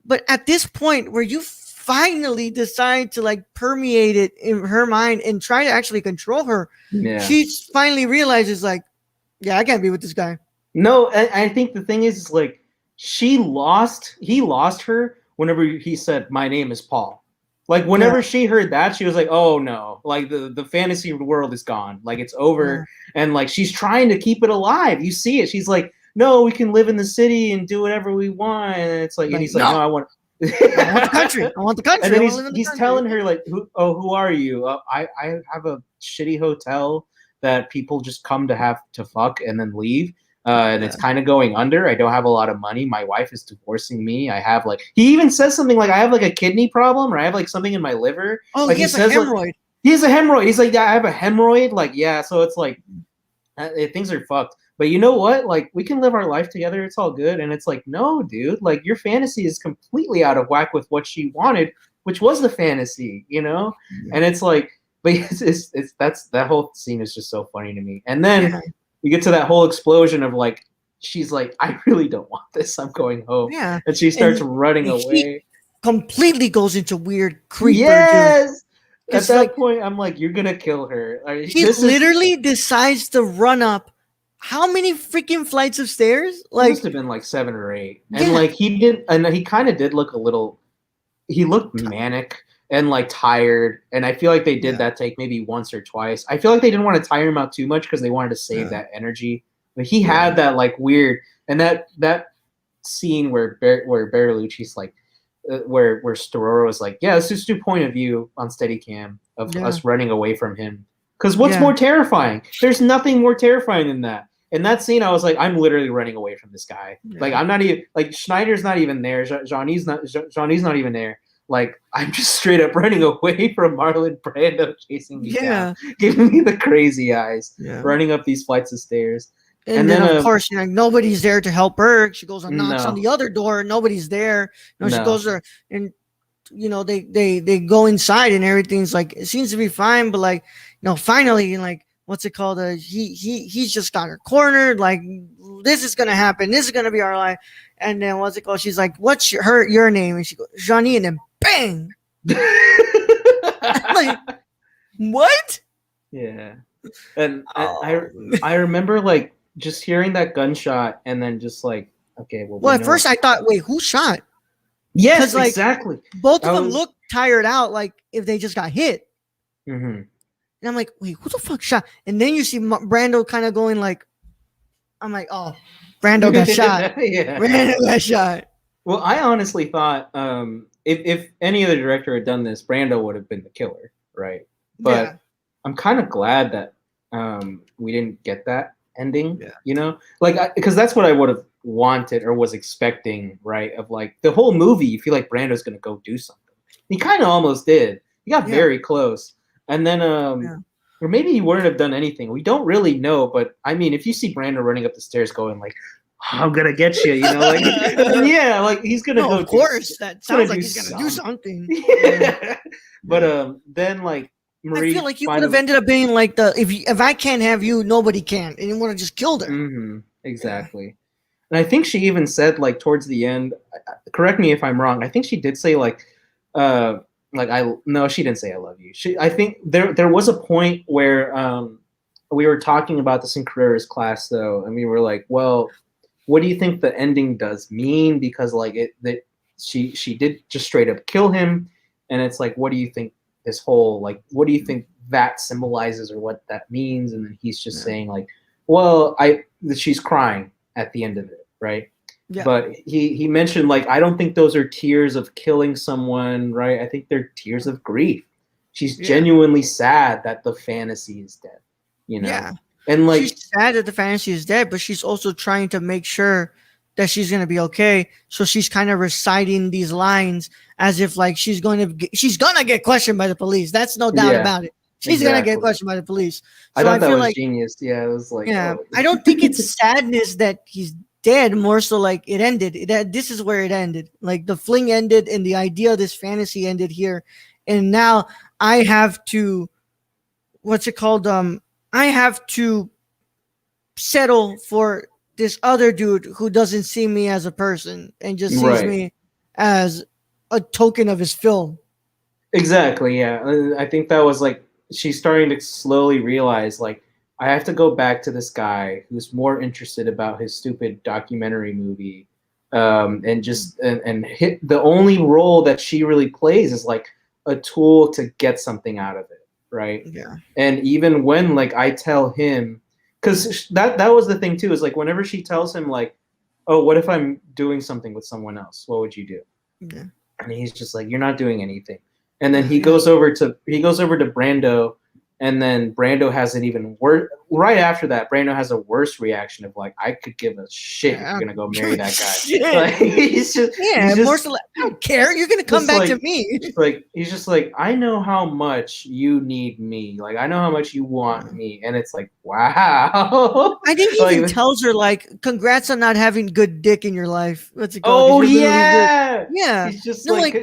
But at this point where you finally decide to like permeate it in her mind and try to actually control her, she finally realizes like, yeah, I can't be with this guy. No, I think the thing is like he lost her whenever he said, my name is Paul. Like whenever she heard that, she was like, oh no, like the fantasy world is gone. Like it's over. And like she's trying to keep it alive. You see it. She's like, no, we can live in the city and do whatever we want. And it's like, and he's like, no, I want the country. I want the country. And then he's telling her like, who are you? I have a shitty hotel that people just come to fuck and then leave. And it's kind of going under. I don't have a lot of money. My wife is divorcing me. I have like, he even says something like, I have like a kidney problem, or I have like something in my liver. Oh, like, he has a hemorrhoid. Like, he has a hemorrhoid. He's like, yeah, I have a hemorrhoid. Like, yeah. So it's like, things are fucked. But you know what? Like, we can live our life together. It's all good. And it's like, no, dude. Like, your fantasy is completely out of whack with what she wanted, which was the fantasy, you know? And it's like, but that whole scene is just so funny to me. And then you get to that whole explosion of like, she's like, I really don't want this. I'm going home. Yeah. And she starts running away. Completely goes into weird creeper. Yes. At that point, I'm like, you're going to kill her. He literally decides to run up how many freaking flights of stairs? Like, it must have been like 7 or 8. And like he kind of did look a little, he looked manic and like tired. And I feel like they did that take maybe once or twice. I feel like they didn't want to tire him out too much because they wanted to save that energy. But he had that like weird, and that scene where Bertolucci's like, where Stororo is like, yeah, let's just do point of view on Steadicam of us running away from him. Because what's more terrifying? There's nothing more terrifying than that. In that scene, I was like, I'm literally running away from this guy. Like, I'm not even, like, Schneider's not even there. Johnny's not even there. Like, I'm just straight up running away from Marlon Brando chasing me down, giving me the crazy eyes, running up these flights of stairs. And then of course, you know, nobody's there to help her. She goes and knocks on the other door, and nobody's there. You know, she goes there, and you know, they go inside, and everything's like, it seems to be fine, but like, you know, finally, like, what's it called? He's just got her cornered. Like, this is gonna happen. This is gonna be our life. And then what's it called? She's like, "What's your name?" And she goes, "Johnny," and then bang. I'm like, what? Yeah. And I remember like just hearing that gunshot, and then just like, okay, well at first I thought, wait, who shot? Yes, like, exactly. Both of them looked tired out, like if they just got hit. Mm-hmm. And I'm like, wait, who the fuck shot? And then you see Brando kind of going like, I'm like, oh, Brando got shot. Brando got shot. Well, I honestly thought if any other director had done this, Brando would have been the killer, right? But I'm kind of glad that we didn't get that ending, you know? Like, because that's what I would have wanted or was expecting, right? Of like, the whole movie, you feel like Brando's going to go do something. He kind of almost did. He got very close. And then, or maybe he wouldn't have done anything. We don't really know, but I mean, if you see Brando running up the stairs going like, I'm going to get you, you know, like, like he's going to go. Of course, that sounds like he's going to do something. But then like, Marie, I feel like you would have ended up being like if I can't have you, nobody can. And you would have just killed her. Mm-hmm. Exactly. And I think she even said like towards the end, correct me if I'm wrong, I think she did say like no, she didn't say I love you. I think there was a point where we were talking about this in Carrera's class though, and we were like, well, what do you think the ending does mean? Because like she did just straight up kill him, and it's like, what do you think this whole like, what do you think that symbolizes or what that means? And then he's just saying like, well, she's crying at the end of it, right? Yeah. But he mentioned like, I don't think those are tears of killing someone, right? I think they're tears of grief. She's genuinely sad that the fantasy is dead, you know? Yeah. And like, she's sad that the fantasy is dead, but she's also trying to make sure that she's gonna be okay. So she's kind of reciting these lines as if like she's gonna get questioned by the police. That's no doubt Yeah, about it. She's gonna get exactly. questioned by the police. I So thought I that feel was like genius. Yeah, it was like, yeah, oh. I don't think it's sadness that he's dead. More so like it ended. This is where it ended. Like the fling ended, and the idea of this fantasy ended here. And now I have to, what's it called? I have to settle for this other dude who doesn't see me as a person and just sees Right. me as a token of his film. Exactly, yeah. I think that was like she's starting to slowly realize like I have to go back to this guy who's more interested about his stupid documentary movie, and just and hit the only role that she really plays is like a tool to get something out of it, right? Yeah. And even when like I tell him, because that was the thing too, is like whenever she tells him like, oh, what if I'm doing something with someone else? What would you do? Yeah. And he's just like, you're not doing anything. And then he goes over to Brando, and then Brando has an even worse. Right after that, Brando has a worse reaction of like, I could give a shit if you're gonna go marry that guy. Like, he's just more so like, I don't care. You're gonna come back like, to me. Like he's just like, I know how much you need me. Like I know how much you want me, and it's like, wow. I think he like, even tells her like, "Congrats on not having good dick in your life." What's it called? oh You're literally yeah, yeah. He's just No, like,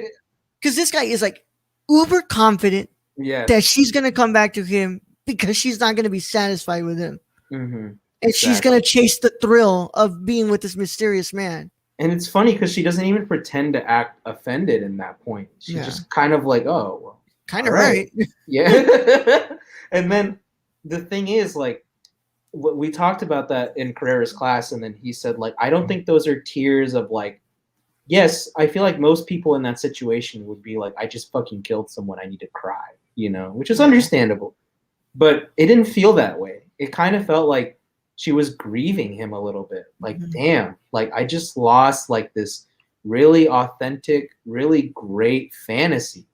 because this guy is like uber confident yeah, that she's gonna come back to him because she's not gonna be satisfied with him, and she's gonna chase the thrill of being with this mysterious man. And it's funny because she doesn't even pretend to act offended in that point. She's just kind of like, oh, well, kind of right. Yeah. And then the thing is, like, we talked about that in Carrera's class, and then he said, like, I don't think those are tears of like, yes, I feel like most people in that situation would be like, I just fucking killed someone, I need to cry, you know, which is understandable. But it didn't feel that way. It kind of felt like she was grieving him a little bit. Like, damn, like I just lost like this really authentic, really great fantasy.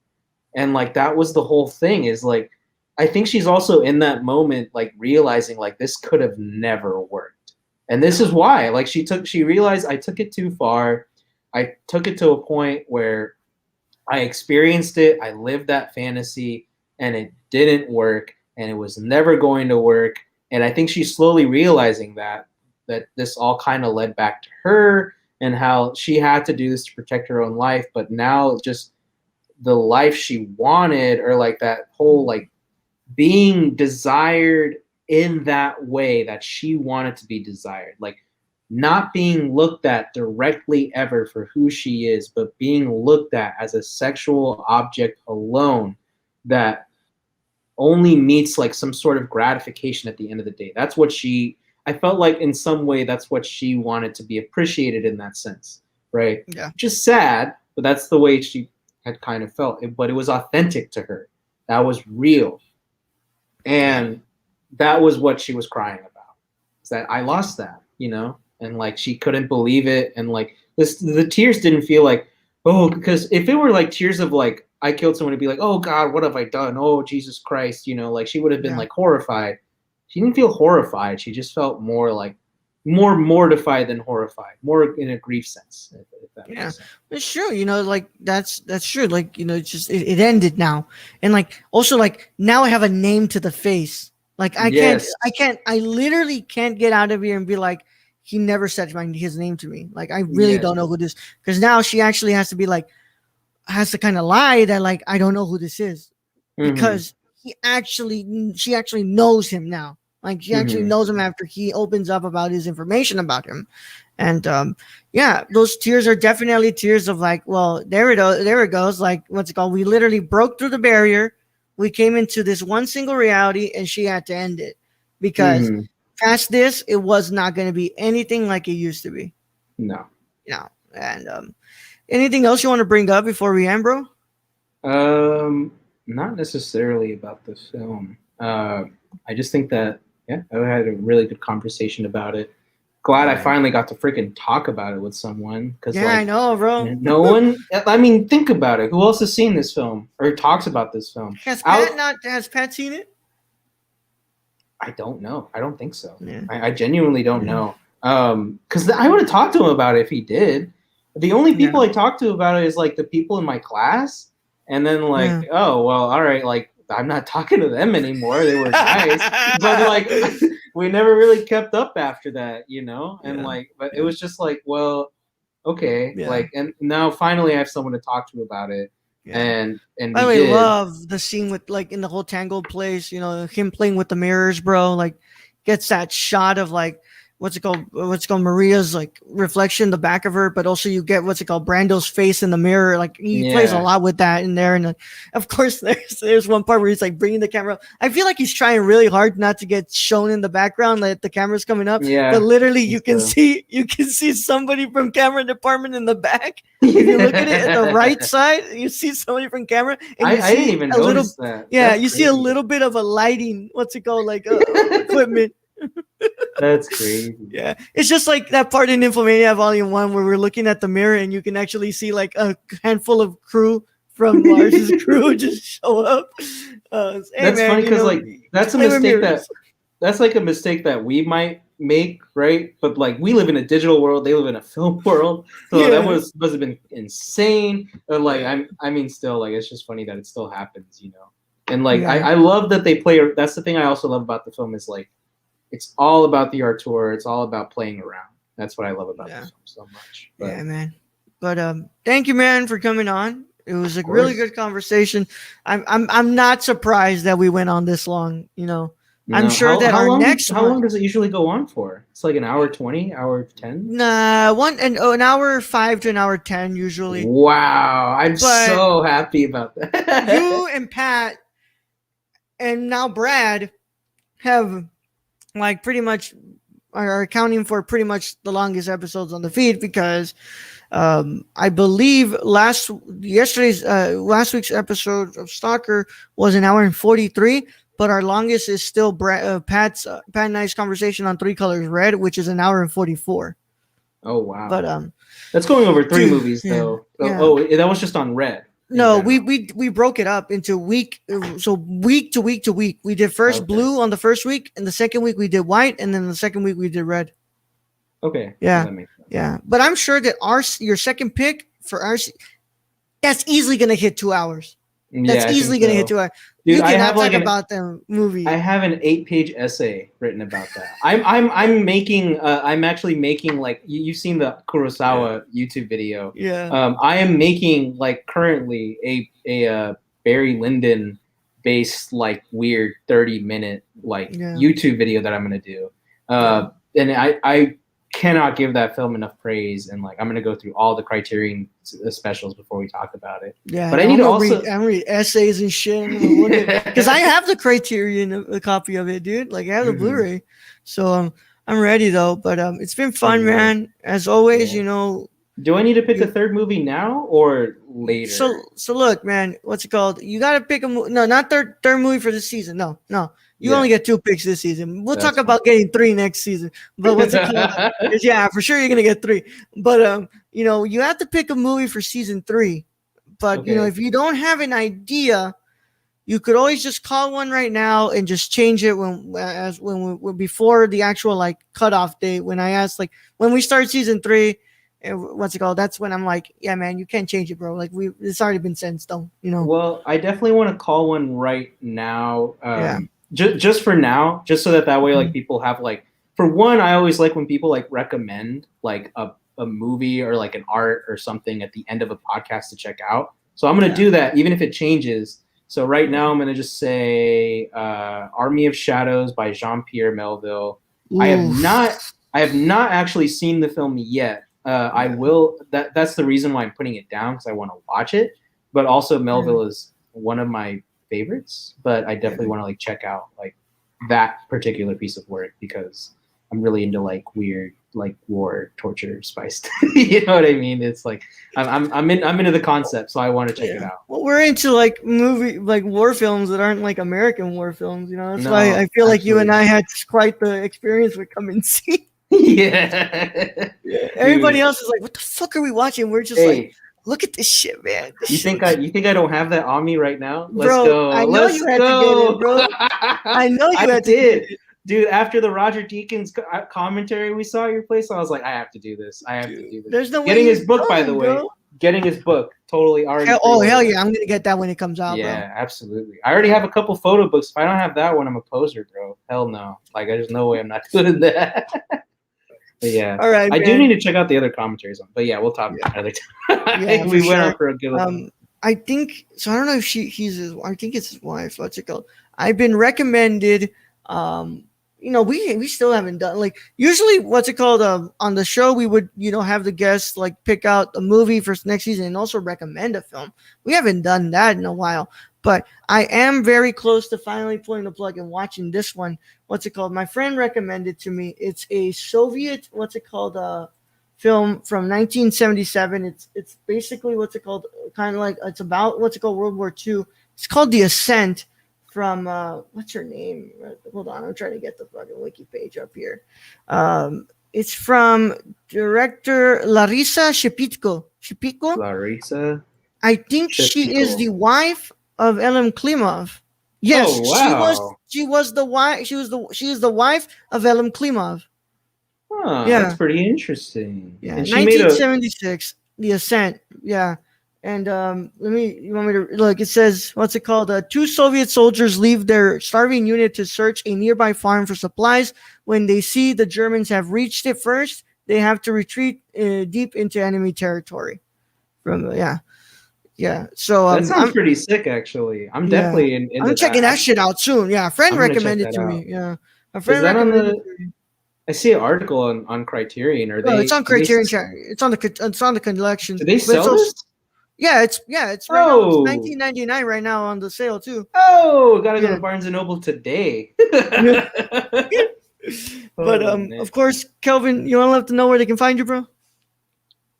And like that was the whole thing, is like I think she's also in that moment like realizing like this could have never worked. And this is why. Like she realized I took it too far. I took it to a point where I experienced it, I lived that fantasy, and it didn't work, and it was never going to work. And I think she's slowly realizing that this all kind of led back to her and how she had to do this to protect her own life. But now just the life she wanted, or like that whole like being desired in that way that she wanted to be desired, like not being looked at directly ever for who she is, but being looked at as a sexual object alone that only meets like some sort of gratification at the end of the day. That's what I felt like in some way that's what she wanted to be appreciated in that sense, right? Yeah. Just sad, but that's the way she had kind of felt. But it was authentic to her. That was real. And that was what she was crying about. Is that I lost that, you know? And like she couldn't believe it. And like the tears didn't feel like, oh, because if it were like tears of like, I killed someone, to be like, oh God, what have I done? Oh, Jesus Christ. You know, like she would have been like horrified. She didn't feel horrified. She just felt more mortified than horrified, more in a grief sense. If that makes sense. It's true. You know, like that's true. Like, you know, it's just, it ended now. And like, also like now I have a name to the face. Like I literally can't get out of here and be like, he never said his name to me. Like, I really don't know who this, because now she actually has to be like, has to kind of lie that like I don't know who this is, because she actually knows him now. Like she actually knows him after he opens up about his information about him. And those tears are definitely tears of like, well, there it goes. Like, what's it called? We literally broke through the barrier. We came into this one single reality, and she had to end it, because past this, it was not going to be anything like it used to be. No. And anything else you want to bring up before we end, bro? Not necessarily about the film. I just think that I had a really good conversation about it. Glad I finally got to freaking talk about it with someone. I know, bro. No one. I mean, think about it. Who else has seen this film or talks about this film? Has Pat seen it? I don't know. I don't think so. Yeah. I genuinely don't know. Because I would have talked to him about it if he did. The only people I talked to about it is like the people in my class, and then like, oh well, all right, like I'm not talking to them anymore. They were nice, but like we never really kept up after that, you know. And like, but it was just like, well, okay, like, and now finally I have someone to talk to about it. And by the way, love the scene with like in the whole Tango place, you know, him playing with the mirrors, bro. Like, gets that shot of like what's it called Maria's like reflection in the back of her, but also you get Brando's face in the mirror. Like he plays a lot with that in there. And of course there's one part where he's like bringing the camera up. I feel like he's trying really hard not to get shown in the background, like the camera's coming up, but literally you can see somebody from camera department in the back. If you look at it at the right side, you see somebody from camera, and I didn't even notice that. Yeah, you see a little bit of a lighting, equipment. That's crazy. Yeah, it's just like that part in Infomania Volume 1 where we're looking at the mirror and you can actually see like a handful of crew from Lars's crew just show up. That's funny because like that's a mistake that's like a mistake that we might make, right? But like we live in a digital world, they live in a film world, so that must have been insane. And like I mean, still like it's just funny that it still happens, you know. And like I love that they play. That's the thing I also love about the film is like. It's all about the auteur. It's all about playing around. That's what I love about the film so much. But, yeah, man. But thank you, man, for coming on. It was a really good conversation. I'm not surprised that we went on this long. You know, I'm sure that our next. How long does it usually go on for? It's like an hour 20, hour 10. Nah, an hour 5 to an hour 10 usually. Wow, I'm so happy about that. You and Pat, and now Brad, have. Like pretty much are accounting for pretty much the longest episodes on the feed because I believe last week's episode of Stalker was an hour and 43, but our longest is still Pat and I's conversation on Three Colors Red, which is an hour and 44. Oh wow! But that's going over 3 movies though. Oh, that was just on Red. No, we broke it up into week to week. We did first blue on the first week, and the second week we did white, and then the second week we did red. Okay. Yeah. That makes sense. Yeah. But I'm sure that your second pick for that's easily gonna hit 2 hours. That's easily gonna hit 2 hours. Dude, you cannot talk about the movie. I have an 8-page essay written about that. I'm actually making like you've seen the Kurosawa YouTube video. Yeah. I am making like currently a Barry Lyndon based like weird 30-minute like YouTube video that I'm gonna do. And I cannot give that film enough praise, and like I'm gonna go through all the Criterion specials before we talk about it. Yeah, but I need to also read essays and shit because I have the Criterion a copy of it, dude. Like I have the Blu-ray, so I'm ready though. But it's been fun, man. As always, you know. Do I need to pick a third movie now or later? So look, man. What's it called? You gotta pick a movie. No, not third movie for this season. No. You only get 2 picks this season. We'll talk about getting 3 next season. But what's it called? Yeah, for sure you're gonna get 3. But you know, you have to pick a movie for season 3. But you know, if you don't have an idea, you could always just call one right now and just change it when before the actual like cutoff date. When I asked like when we start season 3, what's it called? That's when I'm like, yeah, man, you can't change it, bro. Like it's already been set in stone. You know. Well, I definitely want to call one right now. Just for now, just so that way like people have like for one, I always like when people like recommend like a movie or like an art or something at the end of a podcast to check out. So I'm gonna do that even if it changes. So right now I'm gonna just say Army of Shadows by Jean-Pierre Melville. Oof. I have not actually seen the film yet. I will. That's the reason why I'm putting it down because I want to watch it. But also Melville is one of my favorites, but I definitely want to like check out like that particular piece of work because I'm really into like weird like war torture spiced. You know what I mean? It's like I'm into the concept, so I want to check it out. Well, we're into like war films that aren't like American war films. You know, that's why I feel like you and I had quite the experience with Come and See. Yeah. Everybody else is like, what the fuck are we watching? We're just like, look at this shit, man. You think I don't have that on me right now? Let's bro, go. I know you had to get it, bro. I know you had to get it. Dude, after the Roger Deakins commentary we saw at your place, I was like, I have to do this. I have to do this. There's no way Getting his you're book, by the going, way. bro. Getting his book. Totally already. Hell yeah. I'm going to get that when it comes out, bro. Yeah, absolutely. I already have a couple photo books. If I don't have that one, I'm a poser, bro. Hell no. Like, there's no way I'm not doing that. But yeah. All right, I man. do need to check out the other commentaries on. But yeah, we'll talk about it another time. Yeah, we went sure. on for a good one. I think so. I don't know if he's his. I think it's his wife. What's it called? I've been recommended. We still haven't done, like, usually what's it called, on the show we would have the guests like pick out a movie for next season and also recommend a film. We haven't done that in a while, but I am very close to finally pulling the plug and watching this one. What's it called? My friend recommended to me. It's a Soviet film from 1977. It's basically kind of like, it's about World War II. It's called The Ascent. From what's her name? Hold on, I'm trying to get the fucking wiki page up here. It's from director Larisa Shepitko. Larisa. I think she is the wife of Elem Klimov. Yes, she was the wife. She is the wife of Elem Klimov. Huh, yeah, that's pretty interesting. Yeah, and 1976. The Ascent. Yeah. And you want me to look? It says, what's it called? Two Soviet soldiers leave their starving unit to search a nearby farm for supplies. When they see the Germans have reached it first, they have to retreat deep into enemy territory. So that sounds pretty sick, actually. I'm definitely in. I'm checking that shit out soon. Yeah, a friend recommended it to me. Yeah, a friend recommended it to me. I see an article on Criterion. It's on Criterion. It's on the collection. Do they sell this? Yeah, it's right now. It's $19.99 right now on the sale too. Oh, gotta go to Barnes and Noble today. But of course, Kelvin, you want to let them know where they can find you, bro?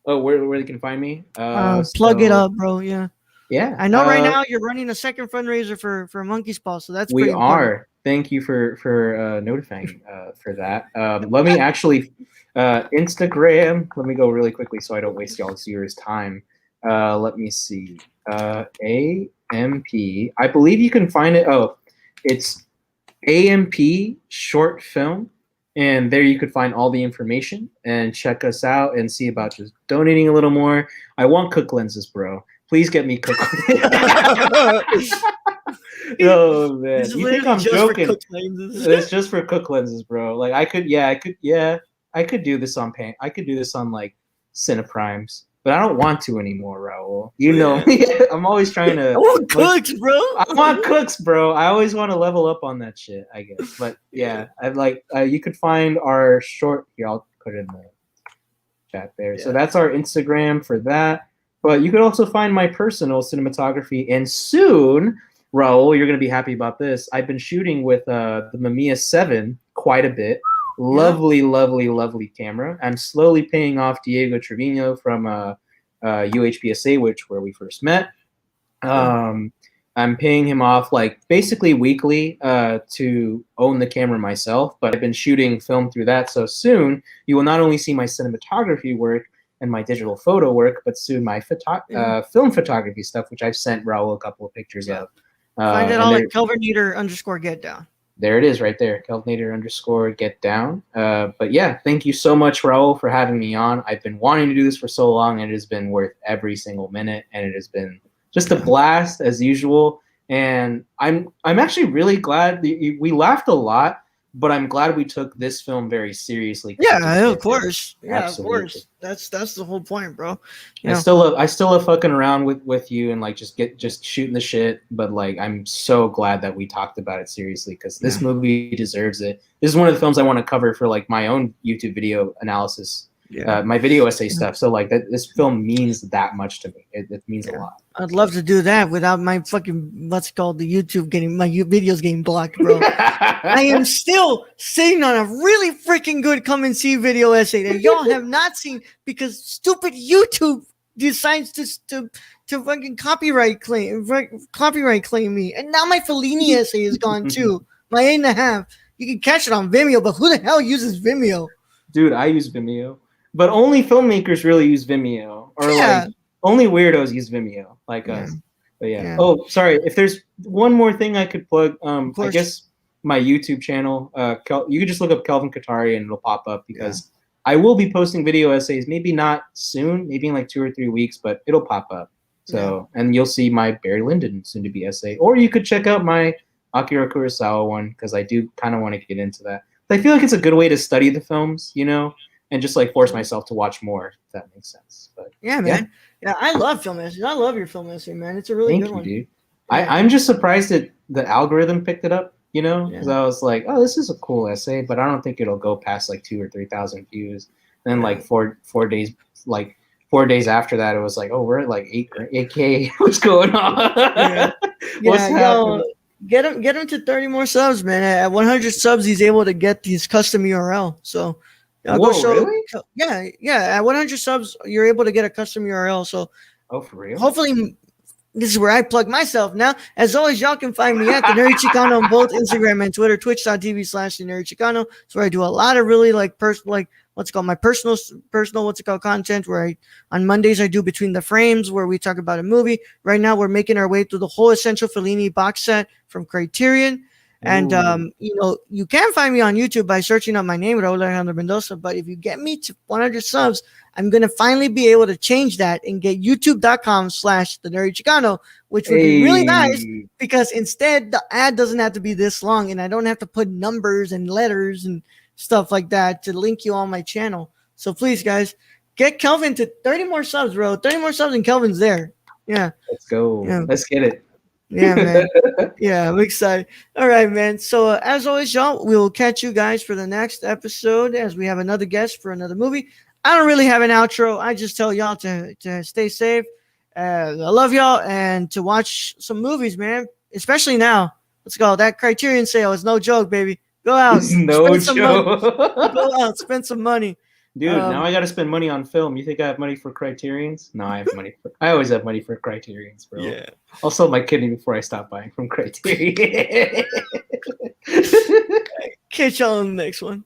Oh, where they can find me? Plug it up, bro. Yeah. Yeah. I know right now you're running a second fundraiser for Monkey's Paw, so that's we are. Thank you for notifying for that. Let me actually Instagram. Let me go really quickly so I don't waste y'all's viewers' time. Let me see. AMP. I believe you can find it. Oh, it's AMP short film. And there you could find all the information and check us out and see about just donating a little more. I want Cook lenses, bro. Please get me Cook lenses. Oh, man. You think I'm joking? It's just for Cook lenses, bro. Like, I could do this on paint. I could do this on, like, Cineprimes. But I don't want to anymore, Raul. You know me. I'm always trying to. I want cooks, bro. I want cooks, bro. I always want to level up on that shit, I guess. But yeah, I'd like. You could find our short here. I'll put it in the chat there. Yeah. So that's our Instagram for that. But you could also find my personal cinematography. And soon, Raul, you're gonna be happy about this. I've been shooting with the Mamiya 7 quite a bit. Lovely, lovely, lovely camera. I'm slowly paying off Diego Trevino from UHPSA, where we first met. I'm paying him off like basically weekly to own the camera myself, but I've been shooting film through that. So soon you will not only see my cinematography work and my digital photo work, but soon my film photography stuff, which I've sent Raul a couple of pictures of. Find it all at Kelvinator_getdown. There it is right there, Kelvinator_getdown. But yeah, thank you so much, Raul, for having me on. I've been wanting to do this for so long, and it has been worth every single minute, and it has been just a blast as usual. And I'm actually really glad we laughed a lot, but I'm glad we took this film very seriously. Yeah, of course. Yeah, absolutely. Of course. That's the whole point, bro. I still love fucking around with you and like just shooting the shit. But like, I'm so glad that we talked about it seriously because this movie deserves it. This is one of the films I want to cover for like my own YouTube video analysis. My video essay stuff. So like this film means that much to me. It means a lot. I'd love to do that without my fucking the YouTube my videos getting blocked, bro. I am still sitting on a really freaking good come and see video essay that y'all have not seen because stupid YouTube decides to fucking copyright claim me, and now my Fellini essay is gone too. My 8.5. You can catch it on Vimeo, but who the hell uses Vimeo? Dude, I use Vimeo. But only filmmakers really use Vimeo, or like only weirdos use Vimeo, like us. But yeah. Oh, sorry. If there's one more thing I could plug, I guess my YouTube channel. You can just look up Kelvin Kataria and it'll pop up because I will be posting video essays. Maybe not soon, maybe in like 2 or 3 weeks, but it'll pop up. So and you'll see my Barry Lyndon soon to be essay, or you could check out my Akira Kurosawa one because I do kind of want to get into that. I feel like it's a good way to study the films, you know, and just like force myself to watch more. If that makes sense. But yeah, man. Yeah, I love film essays. I love your film essay, man. It's a really good one. Thank you, dude. Yeah. I'm just surprised that the algorithm picked it up, you know, because I was like, oh, this is a cool essay, but I don't think it'll go past like 2,000 or 3,000 views. And then like four days, like 4 days after that, it was like, oh, we're at like 8K. What's going on? What's happening? Get him to 30 more subs, man. At 100 subs, he's able to get his custom URL. So, really? Yeah. At 100 subs, you're able to get a custom URL. So, oh, for real? Hopefully, this is where I plug myself now. As always, y'all can find me at the Nerdy Chicano on both Instagram and Twitter, twitch.tv/the Nerdy Chicano. So I do a lot of really like personal, like what's it called, my personal content where on Mondays I do Between the Frames where we talk about a movie. Right now we're making our way through the whole Essential Fellini box set from Criterion. And, you know, you can find me on YouTube by searching up my name, Raul Alejandro Mendoza. But if you get me to 100 subs, I'm going to finally be able to change that and get youtube.com/the Nerdy Chicano, which would be really nice because instead the ad doesn't have to be this long and I don't have to put numbers and letters and stuff like that to link you on my channel. So please, guys, get Kelvin to 30 more subs, bro. 30 more subs and Kelvin's there. Yeah. Let's go. Yeah. Let's get it. Yeah, man. Yeah, I'm excited. All right, man. So as always, y'all, we will catch you guys for the next episode as we have another guest for another movie. I don't really have an outro. I just tell y'all to stay safe. I love y'all and to watch some movies, man. Especially now. Let's go. That Criterion sale is no joke, baby. Go out. It's no joke. Go out. Spend some money. Dude, now I got to spend money on film. You think I have money for Criterions? No, I have money. I always have money for Criterions, bro. Yeah. I'll sell my kidney before I stop buying from Criterion. Catch y'all on the next one.